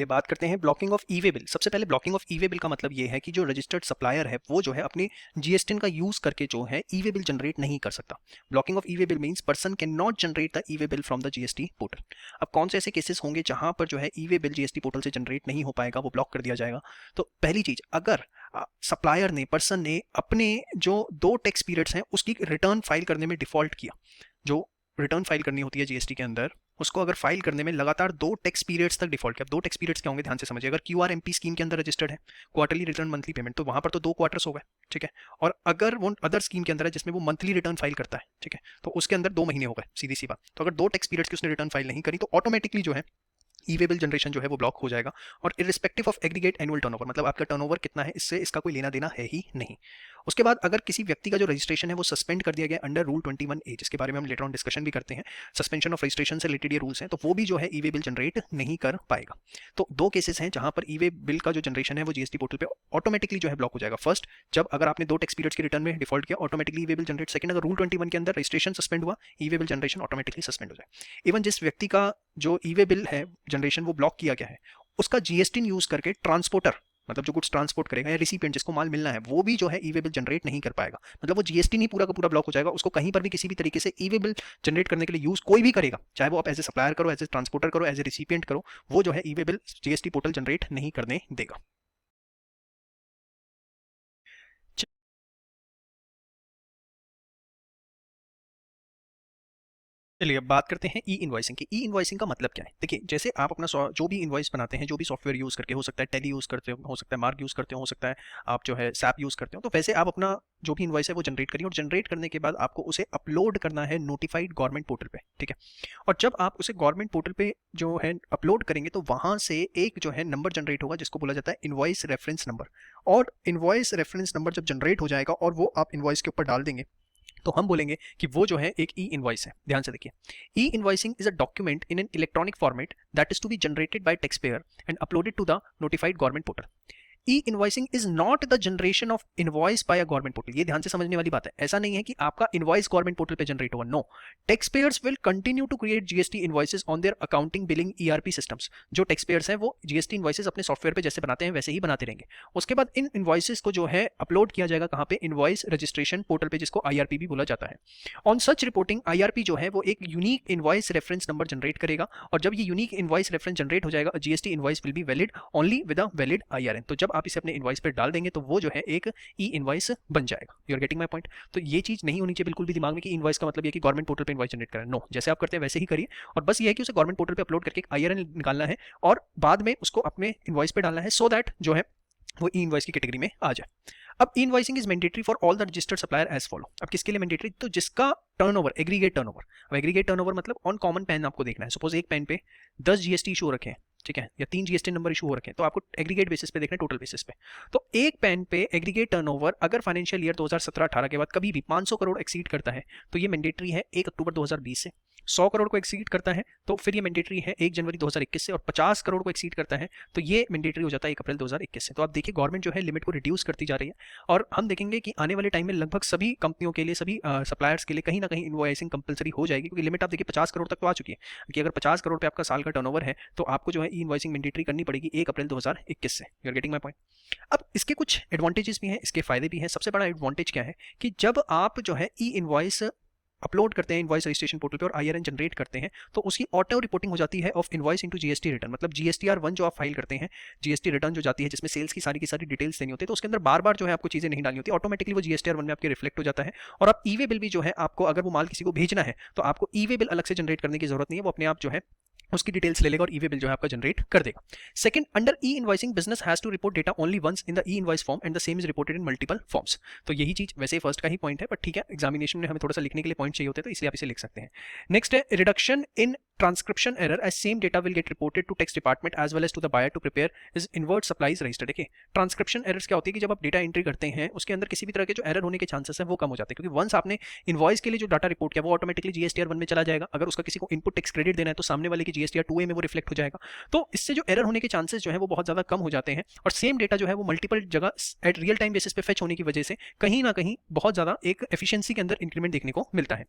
बात करते हैं blocking of e way bill. सबसे पहले blocking of e way bill का मतलब ये है कि जो रजिस्टर्ड सप्लायर है वो जो है अपने जीएसटीन का यूज करके जो है ई वे बिल जनरेट नहीं कर सकता। Blocking of e way bill means person can not generate the e way bill from the GST portal. अब कौन से ऐसे केसेस होंगे जहां पर जो है e way bill GST portal से जनरेट नहीं हो पाएगा, वो ब्लॉक कर दिया जाएगा। तो पहली चीज, अगर सप्लायर ने पर्सन ने अपने जो 2 टैक्स पीरियड्स हैं उसकी रिटर्न फाइल करने में डिफॉल्ट किया, जो रिटर्न फाइल करनी होती है जीएसटी के अंदर उसको अगर फाइल करने में लगातार 2 टैक्स पीरियड्स तक डिफॉल्ट किया। 2 टैक्स पीरियड्स क्या होंगे ध्यान से समझिए। अगर क्यूआरएमपी स्कीम के अंदर रजिस्टर्ड है क्वार्टरली रिटर्न मंथली पेमेंट, तो वहां पर तो 2 क्वार्टर्स हो गए, ठीक है। और अगर वो अदर स्कीम के अंदर है जिसमें वो मंथली रिटर्न फाइल करता है, ठीक है, तो उसके अंदर 2 महीने हो गए, सीधी सी बात। तो अगर 2 टैक्स पीरियड्स की उसने रिटर्न फाइल नहीं करी तो ऑटोमेटिकली जो है ई वे बिल जनरेशन जो है वो ब्लॉक हो जाएगा। और irrespective of aggregate annual turnover, मतलब आपका टर्नओवर कितना है इससे इसका कोई लेना देना है ही नहीं। उसके बाद अगर किसी व्यक्ति का जो रजिस्ट्रेशन है वो सस्पेंड कर दिया गया अंडर रूल 21A, जिसके बारे में हम लेटर ऑन डिस्कशन भी करते हैं, सस्पेंशन ऑफ रजिस्ट्रेशन से रिलेटेड ये रूल्स हैं, तो वो भी जो है ई वे बिल जनरेट नहीं कर पाएगा। तो 2 केसेस हैं जहां पर ई वे बिल का जो जनरेशन है वो जीएसटी पोर्टल पे ऑटोमेटिकली जो है ब्लॉक हो जाएगा। फर्स्ट, जब अगर आपने 2 टैक्स पीरियड्स की रिटर्न में डिफॉल्ट किया automatically e way bill generate. Second, अगर रूल 21 के अंदर रजिस्ट्रेशन सस्पेंड हुआ e way bill generation automatically suspend हो जाए। इवन जिस व्यक्ति का जो ई वे बिल है जनरेशन वो ब्लॉक किया गया है उसका जीएसटी यूज करके ट्रांसपोर्टर, मतलब जो गुड्स ट्रांसपोर्ट करेगा या रिसिपिएंट जिसको माल मिलना है, वो भी जो है ई वे बिल जनरेट नहीं कर पाएगा। मतलब वो जीएसटी नहीं पूरा का पूरा ब्लॉक हो जाएगा। उसको कहीं पर भी किसी भी तरीके से ई वे बिल जनरेट करने के लिए यूज कोई भी करेगा, चाहे वो आप एज ए सप्लायर करो, एज ए ट्रांसपोर्टर करो, एज ए रिसिपिएंट करो, वो जो है e way bill GST portal generate नहीं करने देगा। चलिए अब बात करते हैं ई इन्वॉइसिंग की। ई इन्वॉइसिंग का मतलब क्या है? देखिए, जैसे आप अपना जो भी इन्वॉइस बनाते हैं, जो भी सॉफ्टवेयर यूज़ करके, हो सकता है टैली यूज़ करते हो सकता है मार्क यूज़ करते हो सकता है आप जो है सैप यूज़ करते हो, तो वैसे आप अपना जो भी इन्वॉइस है वो जनरेट करिए और जनरेट करने के बाद आपको उसे अपलोड करना है नोटिफाइड गवर्नमेंट पोर्टल पे, ठीक है। और जब आप उसे गवर्नमेंट पोर्टल पे जो है अपलोड करेंगे तो वहाँ से एक जो है नंबर जनरेट होगा जिसको बोला जाता है इन्वॉइस रेफरेंस नंबर। और इन्वॉइस रेफरेंस नंबर जब जनरेट हो जाएगा और वो आप इन्वॉइस के ऊपर डाल देंगे तो हम बोलेंगे कि वो जो है एक ई इनवॉइस है। ध्यान से देखिए, e invoicing is a document in an electronic format that is to be generated by tax payer and uploaded to the notified government portal. E invoicing is not the generation of invoice by a government portal. ये ध्यान से समझने वाली बात है। ऐसा नहीं है कि आपका इनवॉइस गवर्नमेंट पोर्टल पे जनरेट होगा। No, tax payers will continue to create GST invoices on their accounting billing ERP systems. जो टैक्स पेयर्स हैं वो जीएसटी इनवॉइसेस अपने सॉफ्टवेयर पे जैसे बनाते हैं वैसे ही बनाते रहेंगे। उसके बाद इन इनवॉइसेस को जो है अपलोड किया जाएगा कहाँ पे? इनवॉइस रजिस्ट्रेशन पोर्टल पे, जिसको आईआरपी भी बोला जाता है। ऑन सच रिपोर्टिंग आईआरपी जो है वो एक unique invoice reference number generate करेगा और जब ये यूनिक इनवॉइस रेफरेंस जनरेट हो जाएगा GST invoice will be valid only with a valid IRN. तो जब आप इसे अपने इनवॉइस पर डाल देंगे तो वो जो है एक ई इनवॉइस बन जाएगा। You are getting my point. तो ये चीज़ नहीं होनी चाहिए बिल्कुल भी दिमाग में कि इनवॉइस का मतलब ये कि गवर्नमेंट पोर्टल पे इनवॉइस जनरेट करें। नो, जैसे आप करते हैं वैसे ही करिए, और बस ये है कि उसे गवर्नमेंट पोर्टल पे अपलोड करके एक IRN निकालना है और बाद में उसको अपने इनवॉइस पे डालना है, सो दैट जो है वो ई इनवॉइस की कैटेगरी में आ जाए। अब e invoicing is mandatory for all the registered supplier as follow. अब किसके लिए मैंडेटरी? तो जिसका टर्नओवर, एग्रीगेट टर्नओवर। अब एग्रीगेट टर्नओवर मतलब ऑन कॉमन पैन आपको देखना है। सपोज एक पैन पे 10 GST इशू हो रखे हैं, ठीक है, या 3 GST नंबर इशू हो रखे हैं, तो आपको एग्रीगेट बेसिस पे देखना है, टोटल बेसिस पे। तो एक पैन पे एग्रीगेट टर्नओवर अगर फाइनेंशियल ईयर 2017-18 के बाद कभी भी 500 करोड़ एक्सीड करता है तो ये मैंडेटरी है 1 अक्टूबर 2020 से। 100 करोड़ को एक्सीड करता है तो फिर ये मैंडेटरी है 1 जनवरी 2021 से, और 50 करोड़ को एक्सीड करता है तो ये मैंडेटरी हो जाता है 1 अप्रैल 2021 से। तो आप देखिए गवर्नमेंट जो है लिमिट को रिड्यूस करती जा रही है, और हम देखेंगे कि आने वाले टाइम में लगभग सभी कंपनियों के लिए, सभी सप्लायर्स के लिए कहीं ना कहीं इनवॉइसिंग कंपलसरी हो जाएगी, क्योंकि लिमिट आप देखिए 50 करोड़ तक तो आ चुकी है कि अगर 50 करोड़ पे आपका साल का टर्नओवर है तो आपको जो है ई इनवॉइसिंग मैंडेटरी करनी पड़ेगी 1 अप्रैल 2021 से। You are getting my point. अब इसके कुछ एडवांटेजेस भी हैं, इसके फायदे भी हैं। सबसे बड़ा एडवांटेज क्या है कि जब आप जो है ई इनवॉइस अपलोड करते हैं इनवॉइस रजिस्ट्रेशन पोर्टल पे और IRN जनरेट करते हैं तो उसकी ऑटो रिपोर्टिंग हो जाती है of invoice into GST return. मतलब GSTR1 जो आप फाइल करते हैं, GST रिटर्न जो जाती है जिसमें सेल्स की सारी डिटेल्स देनी होती है, तो उसके अंदर बार बार जो है आपको चीज़ें नहीं डालनी होती, ऑटोमेटिकली वो GSTR1 में आपके रिफ्लेक्ट हो जाता है। और आप ई वे बिल भी जो है आपको, अगर वो माल किसी को भेजना है तो आपको ई वे बिल अलग से जनरेट करने की जरूरत नहीं है, वो अपने आप जो है उसकी डिटेल्स ले लेगा और ई वे बिल जो है आपका जनरेट कर देगा। Second, under e invoicing business has to report data only once in the e invoice form and the same is reported in multiple forms. तो यही चीज वैसे फर्स्ट का ही पॉइंट है, बट ठीक है, एग्जामिनेशन में हमें थोड़ा सा लिखने के लिए पॉइंट चाहिए होते हैं तो इसलिए आप इसे लिख सकते हैं। नेक्स्ट है reduction in transcription error as same data will get reported to tax department as well as to the buyer to prepare is inward supplies register. देखिए ट्रांसक्रिप्शन एरर्स क्या होती है कि जब आप डेटा एंट्री करते हैं उसके अंदर किसी भी तरह के जो एरर होने के चांसेस है वो कम हो जाते हैं, क्योंकि वंस आपने इनवॉइस के लिए जो डाटा रिपोर्ट किया वो ऑटोमेटिकली GSTR1 में चला जाएगा। अगर उसका किसी को इनपुट टैक्स क्रेडिट देना है तो सामने वाले की GSTR2A में वो रिफ्लेक्ट हो जाएगा। तो इससे जो एरर होने के चांसेस जो है वो बहुत ज्यादा कम हो जाते हैं, और सेम डेटा जो है वो मल्टीपल जगह एट रियल टाइम बेसिस पे फेच होने की वजह से कहीं ना कहीं बहुत ज्यादा एक एफिशिएंसी के अंदर इंक्रीमेंट देखने को मिलता है।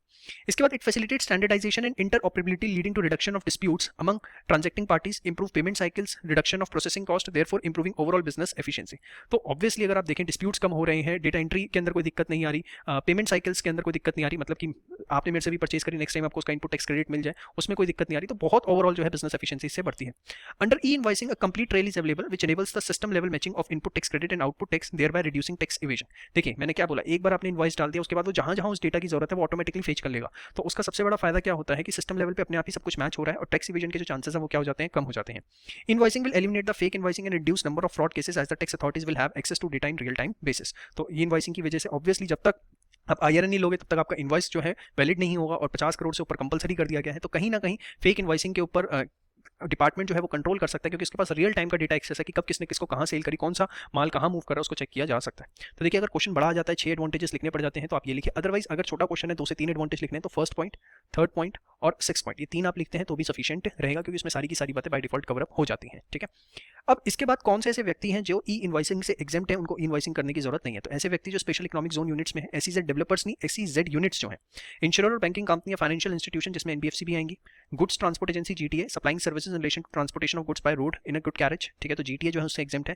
इसके बाद it facilitate standardisation and interoperability leading to reduction of disputes among transacting parties, improve payment cycles, reduction of processing cost, therefore improving overall business efficiency। तो ऑब्वियसली अगर आप देखें डिस्प्यूट्स कम हो रहे हैं, डेटा एंट्री के अंदर कोई दिक्कत नहीं आ रही, पेमेंट साइकिल्स के अंदर कोई दिक्कत नहीं आ रही, मतलब कि आपने मेरे से भी परचेज करी, नेक्स्ट टाइम आपको उसका इनपुट टैक्स क्रेडिट मिल जाए, उसमें कोई दिक्कत नहीं आ रही, तो बहुत ओवरऑल जो है बिजनेस एफिशिएंसी से बढ़ती है। Under e invoicing a complete trail is available which enables the system level matching of input tax credit and output tax, thereby reducing tax evasion। देखिए मैंने क्या बोला, एक बार आपने इनवॉइस डाल दिया उसके बाद वो जहां जहां उस डेटा की जरूरत है वो ऑटोमेटिकली फेच कर लेगा। तो उसका सबसे बड़ा फायदा क्या होता है कि सिस्टम लेवल पे अपने आप ही सब कुछ मैच हो रहा है और टैक्स इवेजन के जो चांसेस है वो क्या हो जाते हैं, कम हो जाते हैं। Invoicing will eliminate the fake invoicing and reduce number of fraud cases as the tax authorities will have access to data in real time basis. तो ये इनवॉइसिंग की वजह से ऑब्वियसली जब तक आप IRN नहीं लोगे तब तक आपका इनवॉइस जो है वैलिड नहीं होगा, और 50 करोड़ से ऊपर कंपलसरी कर दिया गया है, तो कहीं ना कहीं फेक इनवॉइसिंग के ऊपर डिपार्टमेंट जो है वो कंट्रोल कर सकता है, क्योंकि उसके पास रियल टाइम का डेटा एक्सेस है कि कब किसने किसको कहाँ सेल करी, कौन सा माल कहाँ मूव कर रहा है, उसको चेक किया जा सकता है। तो देखिए अगर क्वेश्चन बड़ा आ जाता है 6 एडवांटेजेस लिखने पड़ जाते हैं तो आप ये लिखिए, अदरवाइज अगर छोटा क्वेश्चन है 2 से 3 एडवांटेज लिखने हैं तो फर्स्ट पॉइंट, थर्ड पॉइंट और 6 पॉइंट, ये 3 आप लिखते हैं तो भी सफिशिएंट रहेगा, क्योंकि इसमें सारी की सारी बातें बाय डिफॉल्ट कवर अप हो जाती हैं। ठीक है, अब इसके बाद कौन से ऐसे व्यक्ति हैं जो ई इनवॉइसिंग से एग्जेम्प्ट है, उनको इनवॉइसिंग करने की जरूरत नहीं है? तो ऐसे व्यक्ति जो स्पेशल इकोनॉमिक जोन यूनिट्स में है, SEZ डेवलपर्स नहीं, SEZ यूनिट्स जो है, इंश्योर और बैंकिंग कंपनी, फाइनेंशियल इंस्टीट्यूशन जिसमें NBFC भी आएंगी, goods transport agency GTA, supplying services in relation to transportation of goods by road in a good carriage. ठीक है, तो GTA जो है उससे एग्जेम्प्ट है।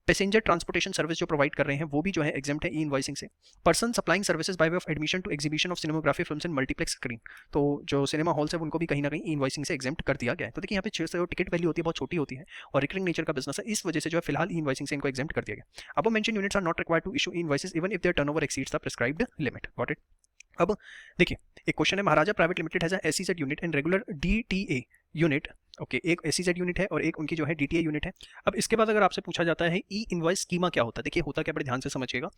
पैसेंजर ट्रांसपोर्टेशन सर्विस जो प्रोवाइड कर रहे हैं वो भी जो है एग्जेम्प्ट है ई इनवॉइसिंग से। Person supplying services by way of admission to exhibition of cinematography films in multiplex screen, तो जो सिनेमा हॉल्स है उनको भी कहीं ना कहीं ई इनवॉइसिंग से एग्जेम्प्ट कर दिया गया है। तो देखिए यहाँ पे 600 टिकट वैल्यू होती है, बहुत छोटी होती है और रिकरिंग नेचर का बिजनेस है, इस वजह से जो है फिलहाल ई इनवॉइसिंग से इनको एग्जेम्प्ट कर दिया गया। अब mention units are not required to issue invoices even if their turnover exceeds the prescribed limit. Got it. अब देखिए एक क्वेश्चन है, Maharaja private limited has a SEZ unit and regular DTA unit. Okay, एक SEZ यूनिट है और एक उनकी जो है DTA यूनिट है। अब इसके बाद अगर आपसे पूछा जाता है ई इनवॉइस स्कीमा क्या होता है, देखिए होता क्या, बड़े ध्यान से समझिएगा।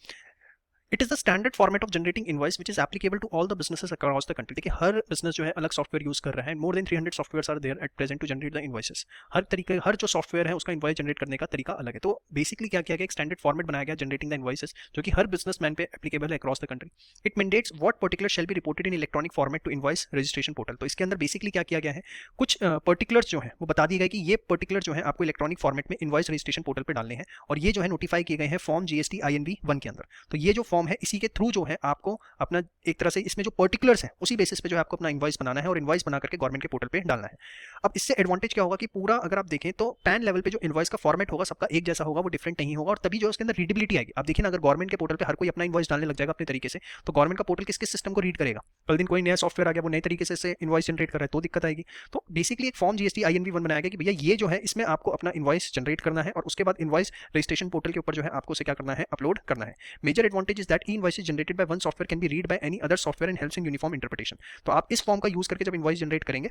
It is the standard format of generating invoice which is applicable to all the businesses across the country. देखिए हर बिजनेस जो है अलग सॉफ्टवेयर यूज कर रहा है, more than 300 software are there at present to generate the invoices. हर जो सॉफ्टवेयर है उसका इनवॉइस जनरेट करने का तरीका अलग है। तो बेसिकली क्या किया गया, एक स्टैंडर्ड फॉर्मेट बनाया गया जनरेटिंग द इनवॉइसेस जो कि हर बिजनेसमैन पे एप्लीकेबल है across the country. It mandates what particular shall be reported in electronic format to invoice registration portal. तो इसके अंदर बेसिकली क्या किया गया है, कुछ पर्टिकुलर्स जो है वो बता दिए गए कि ये पर्टिकुलर जो है आपको इलेक्ट्रॉनिक फॉर्मेट में इनवॉइस रजिस्ट्रेशन पोर्टल पर डालने हैं, और ये जो है नोटिफाई किए गए हैं फॉर्म GST INV 1 के अंदर। तो ये जो फॉर्म है, इसी के थ्रू जो है आपको अपना एक तरह से इसमें जो पर्टिकुलर्स है उसी बेसिस पे जो है आपको अपना इनवॉइस बनाना है और इनवॉइस बना करके गवर्नमेंट के पोर्टल पे डालना है। अब इससे एडवांटेज क्या होगा कि पूरा अगर आप देखें तो पैन लेवल पे जो इनवॉइस का फॉर्मेट होगा सबका एक जैसा होगा, वो डिफरेंट नहीं होगा और तभी जो उसके अंदर रीडेबिलिटी आएगी। आप देखिए ना, अगर गवर्नमेंट के पोर्टल पे हर कोई अपना इनवॉइस डालने लग जाएगा अपने तरीके से, तो गवर्नमेंट का पोर्टल किस किस सिस्टम को रीड करेगा? कल दिन कोई नया सॉफ्टवेयर आ गया, वो नए तरीके से इनवॉइस जनरेट कर रहा है तो दिक्कत आएगी। तो बेसिकली एक फॉर्म जीएसटी INV1 बनाया गया कि भैया ये जो है इसमें आपको अपना इनवॉइस जनरेट करना है और उसके बाद इनवॉइस रजिस्ट्रेशन पोर्टल के ऊपर जो है आपको उसे क्या करना है, अपलोड करना है। Major advantage is that e invoice generated by one software can be read by any other software and helps in uniform interpretation. तो आप इस फॉर्म का यूज करके जब इनवॉइस जनरेट करेंगे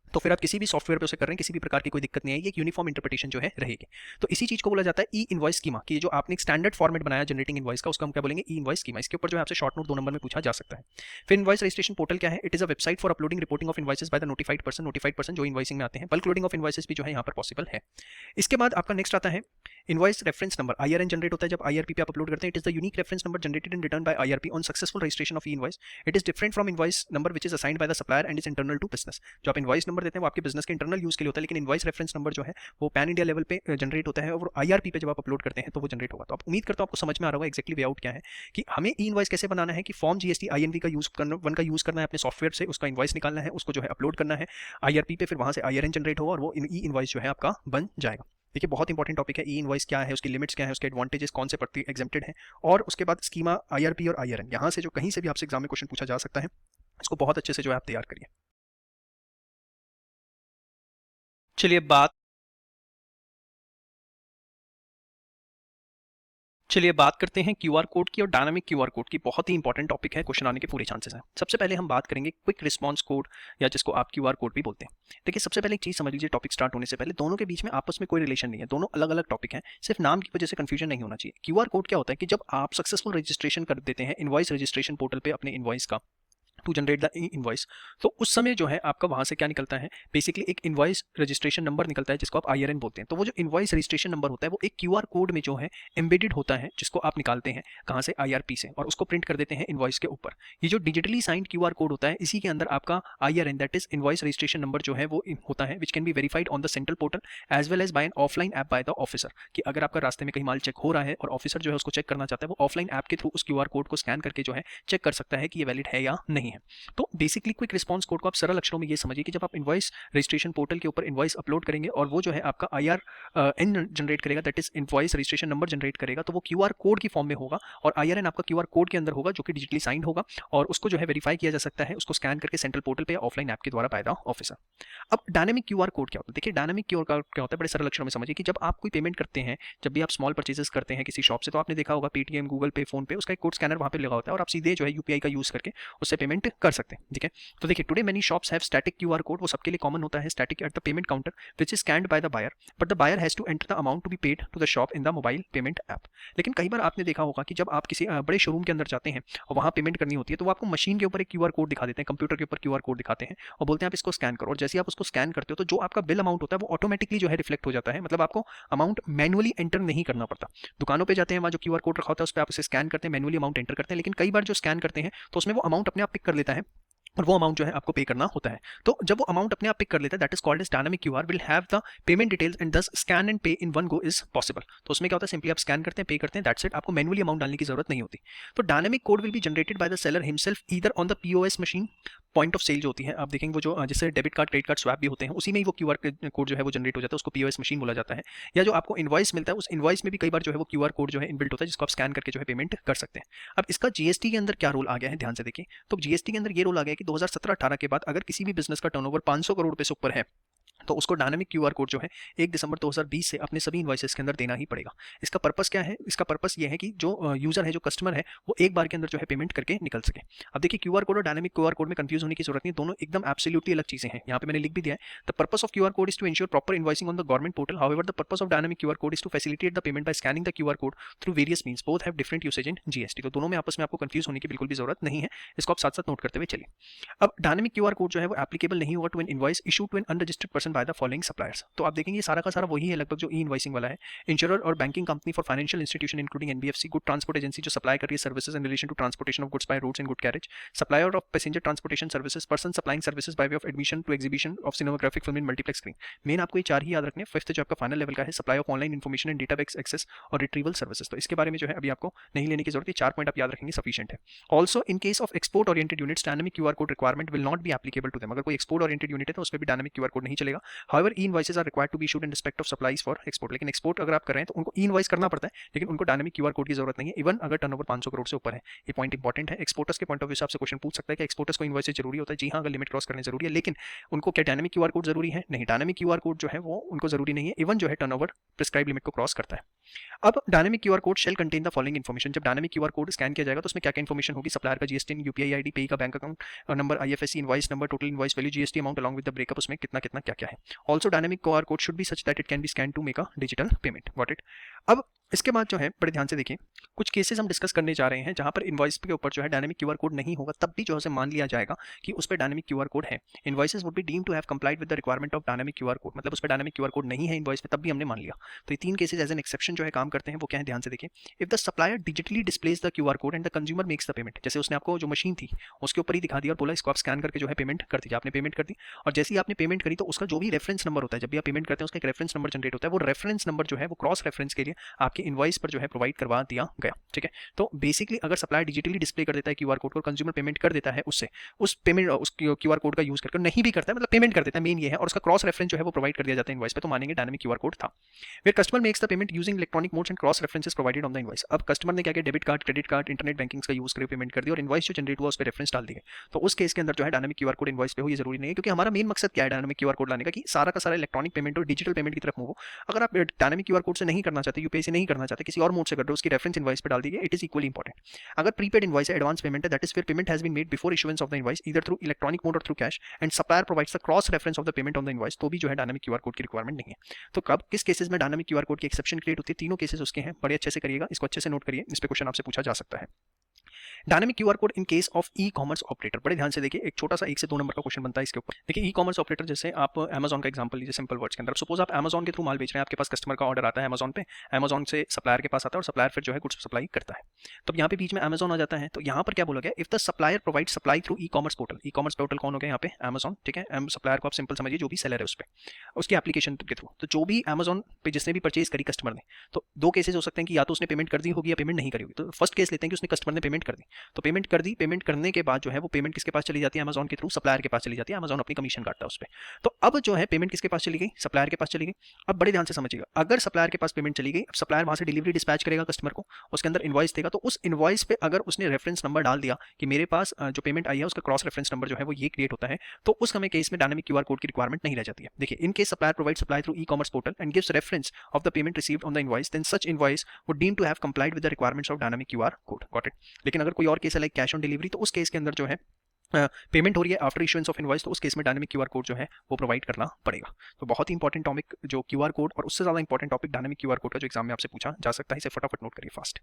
तो फिर आप किसी भी सॉफ्टवेयर पे उसे कर रहे हैं, किसी भी प्रकार की कोई दिक्कत नहीं आएगी, एक यूनिफॉर्म इंटरप्रिटेशन जो है रहेगी। तो इसी चीज को बोला जाता है ई-इनवॉइस स्कीमा, कि जो आपने एक स्टैंडर्ड फॉर्मेट बनाया जनरेटिंग इनवॉइस का, उसका हम क्या बोलेंगे, ई-इनवॉइस स्कीमा। इसके ऊपर जो है आपसे शॉर्ट नोट 2 नंबर में पूछा जा सकता है। फिर इनवॉइस रजिस्ट्रेशन पोर्टल क्या है? It is a website for uploading reporting of invoices by the notified person जो इनवॉइसिंग में आते हैं। बल्क लोडिंग ऑफ इनवॉइसेस भी जो है यहाँ पर पॉसिबल है। इसके बाद आपका नेक्स्ट आता है invoice reference number, IRN generate होता है जब IRP पे आप अपलोड करते हैं। It is the unique reference number generated and return by IRP on successful registration of e invoice. It is different from invoice number which is assigned by the supplier and is internal to business. जो आप invoice number देते हैं वो आपके business के internal use के लिए होता है, लेकिन इनवॉइस रेफरेंस नंबर जो है वो पैन इंडिया लेवल पे जनरेट होता है और IRP पे जब आप अपलोड करते हैं तो वो जनरेट होगा। तो आप उम्मीद करता हूं आपको समझ में आ रहा होगा एक्जैक्टली वे आउट क्या है कि हमें ई-इनवॉइस कैसे बनाना है, कि फॉर्म GST INV का यूज करना, वन का यूज करना है अपने सॉफ्टवेयर से, उसका इनवॉइस निकालना है, उसको जो है अपलोड करना है IRP पे, फिर वहां से IRN जनरेट होगा और वो ई-इनवॉइस जो है आपका बन जाएगा। देखिए बहुत इंपॉर्टेंट टॉपिक है ई-इनवॉइस क्या है, उसकी लिमिट्स क्या है, उसके एडवांटेजेस कौन से प्रति एग्जेम्प्टेड हैं, और उसके बाद स्कीमा IRP और IRN, यहाँ से जो कहीं से भी आपसे एग्जाम में क्वेश्चन पूछा जा सकता है, इसको बहुत अच्छे से जो है आप तैयार करिए। चलिए बात करते हैं QR कोड की और डायनामिक QR कोड की। बहुत ही इंपॉर्टेंट टॉपिक है, क्वेश्चन आने के पूरे चांसेस हैं। सबसे पहले हम बात करेंगे क्विक रिस्पांस कोड, या जिसको आप QR कोड भी बोलते हैं। देखिए सबसे पहले एक चीज समझ लीजिए, टॉपिक स्टार्ट होने से पहले दोनों के बीच में आपस में कोई रिलेशन नहीं है, दोनों अलग अलग टॉपिक हैं, सिर्फ नाम की वजह से कंफ्यूजन नहीं होना चाहिए। QR कोड क्या होता है कि जब आप सक्सेसफुल रजिस्ट्रेशन कर देते हैं इनवॉइस रजिस्ट्रेशन पोर्टल पे अपने इनवॉइस का टू जनरेट द इनवॉइस, तो उस समय जो है आपका वहां से क्या निकलता है, बेसिकली एक इनवॉइस रजिस्ट्रेशन नंबर निकलता है जिसको आप IRN बोलते हैं। तो वो जो इनवॉइस रजिस्ट्रेशन नंबर होता है वो एक QR कोड में जो है एम्बेडेड होता है, जिसको आप निकालते हैं कहां से, IRP से, और उसको प्रिंट कर देते हैं इनवॉइस के ऊपर। ये जो डिजिटली साइंड QR कोड होता है, इसी के अंदर आपका IRN that is invoice registration number जो है वो होता है, which can be verified on the central portal as well as by an offline app by the officer. कि अगर आपका रास्ते में कहीं माल चेक हो रहा है और ऑफिसर जो है उसको चेक करना चाहता है, वो ऑफलाइन ऐप के थ्रू उस QR कोड को स्कैन करके जो है चेक कर सकता है कि ये वैलिड है या नहीं है। तो बेसिकली क्विक रिस्पांस कोड को आप सरल अक्षरों में ये समझिए कि जब आप इनवॉइस रजिस्ट्रेशन पोर्टल के ऊपर इनवॉइस अपलोड करेंगे और वो जो है आपका IRN जनरेट करेगा, that is invoice registration number generate करेगा, तो वो QR कोड की फॉर्म में होगा और IRN आपका QR कोड के अंदर होगा जो कि डिजिटली साइंड होगा और उसको जो है वेरीफाई किया जा सकता है, उसको स्कैन करके सेंट्रल पोर्टल पे या ऑफलाइन ऐप के द्वारा बाय द ऑफिसर। अब डायनामिक QR कोड क्या होता है? देखिए डायनामिक QR कोड क्या होता है, बड़े सरल अक्षरों में समझिए कि जब आप कोई पेमेंट करते हैं, जब भी आप स्मॉल परचेजेस करते हैं किसी शॉप से, तो आपने देखा होगा पेटीएम, गूगल पे, फोन पे, उसका एक कोड स्कैनर वहां पे लगा होता है और आप सीधे जो है UPI का यूज करके उससे पेमेंट कर सकते हैं। ठीक है, तो देखिए today many shops have static QR code, वो सबके लिए कॉमन होता है, static at the payment counter which is scanned by the buyer, but the buyer has to enter the amount to be paid to the shop in the mobile payment app. लेकिन कई बार आपने देखा होगा कि जब आप किसी बड़े शोरूम के अंदर जाते हैं और वहां पेमेंट करनी होती है, तो वो आपको मशीन के ऊपर एक QR कोड दिखा देते हैं, कंप्यूटर के ऊपर QR कोड दिखाते हैं और बोलते हैं आप इसको स्कैन करो, और जैसे आप उसको स्कैन करते हो तो जो आपका बिल अमाउंट होता है वो ऑटोमेटिकली जो है रिफ्लेक्ट हो जाता है, मतलब आपको अमाउंट मैनुअली एंटर नहीं करना पड़ता। दुकानों पे जाते हैं, वहाँ जो QR कोड रखा होता है उस पर आप उसे स्कैन करते हैं, मैनुअली अमाउंट एंटर करते हैं, लेकिन कई बार जो स्कैन करते हैं तो उसमें वो अमाउंट अपने आप पिक कर लेता है और वो अमाउंट जो है आपको पे करना होता है। तो जब वो अमाउंट अपने आप पिक कर लेता है, that is called as dynamic QR, will have the payment details and thus scan and pay in one go is possible. तो उसमें क्या होता है, सिंपली आप स्कैन करते हैं, पे करते हैं, दैट्स इट, आपको मैनुअली अमाउंट डालने की जरूरत नहीं होती। तो dynamic code will be generated by the seller himself either on the POS machine, point of sale जो होती है, आप देखेंगे वो जो जिससे debit card credit card swipe भी होते हैं, उसी में ही वो QR कोड जो है वो जनरेट हो जाता है, उसको POS मशीन बोला जाता है। या जो आपको इनवॉइस मिलता है, उस इनवॉइस में भी कई बार जो है वो QR कोड जो है इनबिल्ट होता है, जिसको आप स्कैन करके जो है पेमेंट कर सकते हैं। अब इसका GST के अंदर क्या रोल आ गया है, ध्यान से देखिए। तो GST के अंदर ये रोल आ गया है कि 2017-18 के बाद अगर किसी भी बिजनेस का टर्नओवर 500 करोड़ रुपए से ऊपर है, तो उसको डायनामिक QR कोड जो है 1 दिसंबर 2020 से अपने सभी इनवॉइसेस के अंदर देना ही पड़ेगा। इसका पर्पस क्या है? इसका पर्पस ये है कि जो यूजर है, जो कस्टमर है, वो एक बार के अंदर जो है पेमेंट करके निकल सके। अब देखिए QR कोड और डायनामिक QR कोड में कंफ्यूज होने की जरूरत नहीं, दोनों एकदम एब्सोल्युटली अलग चीजें हैं। यहाँ पे मैंने लिख भी दिया है, the purpose of QR code is to ensure proper invoicing on the government portal, however the purpose of dynamic QR code is to facilitate the payment by scanning the QR code through various means, both have different usage in GST। तो दोनों में आपस में आपको confuse होने की बिल्कुल भी जरूरत नहीं है, इसको आप साथ साथ नोट करते हुए चलिए। अब डायनामिक QR कोड जो है वो एप्लीकेबल नहीं होगा to an invoice issue to an unregistered person by the following suppliers. तो आप देखेंगे सारा का सारा वही है लगभग जो ई इनवॉइसिंग वाला है। इंश्योरर और banking company for financial institution including NBFC, good transport agency जो सप्लाई कर रही है services in relation to transportation of goods by roads in good carriage, supplier of passenger transportation services, person supplying services by way of admission to exhibition of cinematographic film in multiplex screen. Main आपको ये चार ही याद रखने हैं। Fifth जो आपका final level का है supply of online information and database access और रिट्रीवल सर्विसेज। तो इसके बारे में जो है अभी आपको नहीं लेने की जरूरत है, 4 पॉइंट आप याद रखेंगे सफिशिएंट है। Also in case of export oriented units dynamic QR code requirement will not be applicable to them. अगर कोई एक्सपोर्ट ओरिएंटेड यूनिट है तो उसमें भी डायनामिक क्यूआर कोड नहीं चलेगा। However e invoices are required to be issued in respect of supplies for export. लेकिन export अगर आप कर रहे हैं तो उनको ई इनवॉइस करना पड़ता है, लेकिन उनको डायनामिक क्यूआर कोड की जरूरत नहीं है, इवन अगर टर्नओवर 500 करोड़ से ऊपर है। ये पॉइंट इंपॉर्टेंट है। एक्सपोर्टर्स के पॉइंट ऑफ व्यू से आपसे क्वेश्चन पूछ सकता है कि एक्सपोर्टर्स को इनवॉइस जरूरी होता है। जी हाँ, अगर लिमिट क्रॉस करने जरूरी है, लेकिन उनको क्या डायनामिक क्यूआर कोड जरूरी है? नहीं, डायनामिक क्यूआर कोड जो है वो उनको जरूरी नहीं है, इवन जो है टर्नओवर प्रिस्क्राइब लिमिट को क्रॉस करता है। अब dynamic QR code shall contain the following information. जब डायनामिक क्यूआर कोड स्कैन किया जाएगा तो उसमें क्या क्या इन्फॉर्मेशन होगी? सप्लायर का जीएसटी, यूपीआई आईडी, पेई का bank account number, IFSC, invoice number, total invoice value, GST amount along with the breakup, उसमें कितना कितना क्या क्या है। Also dynamic QR code should be such that it can be scan to make a digital payment. Got it. अब इसके बाद जो है बड़े ध्यान से देखिए, कुछ केसेस हम डिस्कस करने जा रहे हैं जहां पर इनवॉइस के ऊपर जो है डायनामिक क्यूआर कोड नहीं होगा, तब भी जो है मान लिया जाएगा कि उस पर डायनामिक क्यूआर कोड है। Invoices would be deemed to have complied with the requirement of dynamic QR code, मतलब उस पर डायनामिक क्यूआर कोड नहीं है इनवॉइस में, तब भी हमने मान लिया। तो ये 3 केसेस एज एन एक्सेप्शन जो है काम करते हैं, वो क्या है ध्यान से देखिए। If the supplier digitally displace the QR code and the consumer makes the payment, जैसे उसने आपको जो मशीन थी उसके ऊपर ही दिखा दिया और बोला इसको आप स्कैन करके जो है पेमेंट कर दीजिए। आपने पेमेंट कर दी और जैसे ही आपने पेमेंट करी तो उसका जो भी रेफरेंस नंबर होता है, जब भी आप पेमेंट करते हैं उसका एक रेफरेंस नंबर जनरेट होता है, वो रेफरेंस नंबर जो है वो क्रॉस रेफरेंस के लिए आपके इनवॉइस पर जो है प्रोवाइड करवा दिया गया। ठीक है, तो बेसिकली अगर सप्लायर डिजिटली डिस्प्ले कर देता है क्यूआर कोड को, कंज्यूमर पेमेंट कर देता है उससे, उस पेमेंट उस क्यूआर कोड का यूज करके, नहीं भी करता है मतलब पेमेंट कर देता है, मेन ये है, और उसका क्रॉस रेफरेंस जो है वो प्रोवाइड कर दिया जाता है इनवॉइस पे, तो मानेंगे डायनामिक क्यूआर कोड था। Where customer makes the payment using electronic modes and cross references provided on the invoice. अब कस्टमर ने क्या किया, debit card, credit card, internet banking का यूज करके पेमेंट कर दी और इनवॉइस जो जनरेट हुआ उस पर रेफरेंस डाल दिए, तो उस केस के अंदर जो है डायनामिक क्यूआर कोड इनवॉइस पे हो ये जरूरी नहीं है, क्योंकि हमारा मेन मकसद क्या है डायनामिक क्यूआर कोड लाने का, कि सारा का सारा इलेक्ट्रॉनिक पेमेंट और डिजिटल पेमेंट की तरफ मूव हो। अगर आप डायनामिक क्यूआर कोड से नहीं करना चाहते, यूपीआई से नहीं करना चाहते, किसी और मोड से कर रहे हो, उसकी रेफरेंस इनवॉइस पे डाल दीजिए, इट इज इक्वली इंपॉर्टेंट। अगर प्रीपेड इनवॉइस है, एडवांस पेमेंट है, that is where payment has been made before issuance of the invoice either through electronic mode और through cash and supplier provides the cross reference of the payment on the invoice, तो भी जो है dynamic QR code की requirement नहीं है। तो कब किस केसेस में डायनामिक क्यूआर कोड की एक्सेप्शन क्रिएट होती है? तीनों केसेस उसके हैं, बड़े अच्छे से करिएगा, इसको अच्छे से नोट करिए, इस पे क्वेश्चन आपसे पूछा जा सकता है। Dynamic QR code in case of E commerce operator, बड़े ध्यान से देखिए, एक छोटा सा 1 से 2 नंबर का क्वेश्चन बनता है इसके ऊपर। देखिए ई कॉमर्स ऑपरेटर, जैसे आप अमेजॉन का एग्जांपल लीजिए सिंपल वर्ड्स के अंदर। सपोज आप अमेजॉन के थ्रू माल बेच रहे हैं, आपके पास कस्टमर का ऑर्डर आता है अमेजॉन पे, अमेजॉन से सप्लायर के पास आता है और सप्लायर फिर जो है गुड्स सप्लाई करता है। तब यहाँ पे बीच में अमेजॉन आ जाता है, तो यहाँ पर क्या बोला गया, if the supplier provide supply through e commerce portal. E commerce portal कौन हो गया यहाँ पे? अमेजॉन। ठीक है, सप्लायर को आप सिंपल समझिए जो भी सेलर है उस पर, उसकी एप्लीकेशन के थ्रू। तो जो भी अमेजॉन पे जिसने भी परचेज करी कस्टमर ने, तो 2 केसेस हो सकते हैं कि या तो उसने पेमेंट कर दी होगी या पेमेंट नहीं करी होगी। तो फर्स्ट केस लेते हैं कि उसने कस्टमर ने पेमेंट कर दी, तो पेमेंट कर दी, पेमेंट करने के बाद जो है वो पेमेंट किसके पास चली जाती है? अमेजॉन के थ्रू सप्लायर के पास चली जाती है, अमेजॉन अपनी कमीशन काटता है उस पर। तो अब जो है पेमेंट किसके पास चली गई? सप्लायर के पास चली गई। अब बड़े ध्यान से समझिएगा, अगर सप्लायर के पास पेमेंट चली गई, अब सप्लायर वहां से डिलीवरी डिस्पैच करेगा कस्टमर को, उसके अंदर इनवॉइस देगा, तो उस इनवॉइस पे अगर उसने रेफरेंस नंबर डाल दिया कि मेरे पास जो पेमेंट आई है उसका क्रॉस रेफरेंस नंबर जो है वो ये क्रिएट होता है, तो उस समय केस में डायनामिक क्यूआर कोड की रिक्वायरमेंट नहीं रह जाती है। देखिए, in case supplier provide supply through e commerce portal and gives reference of the payment received on the invoice, then such invoice would deem to have complied with the requirements of dynamic QR code. Got it. लेकिन अगर कोई और case है like cash on delivery, तो उस case के अंदर जो है पेमेंट हो रही है आफ्टर इशुएंस ऑफ इनवॉइस, तो उस केस में डायनामिक क्यूआर कोड जो है वो प्रोवाइड करना पड़ेगा। तो बहुत ही इंपॉर्टेंट टॉपिक जो क्यूआर कोड, और उससे ज़्यादा important topic dynamic QR code का जो एग्जाम में आपसे पूछा जा सकता है, इसे फटाफट नोट करिए फास्ट।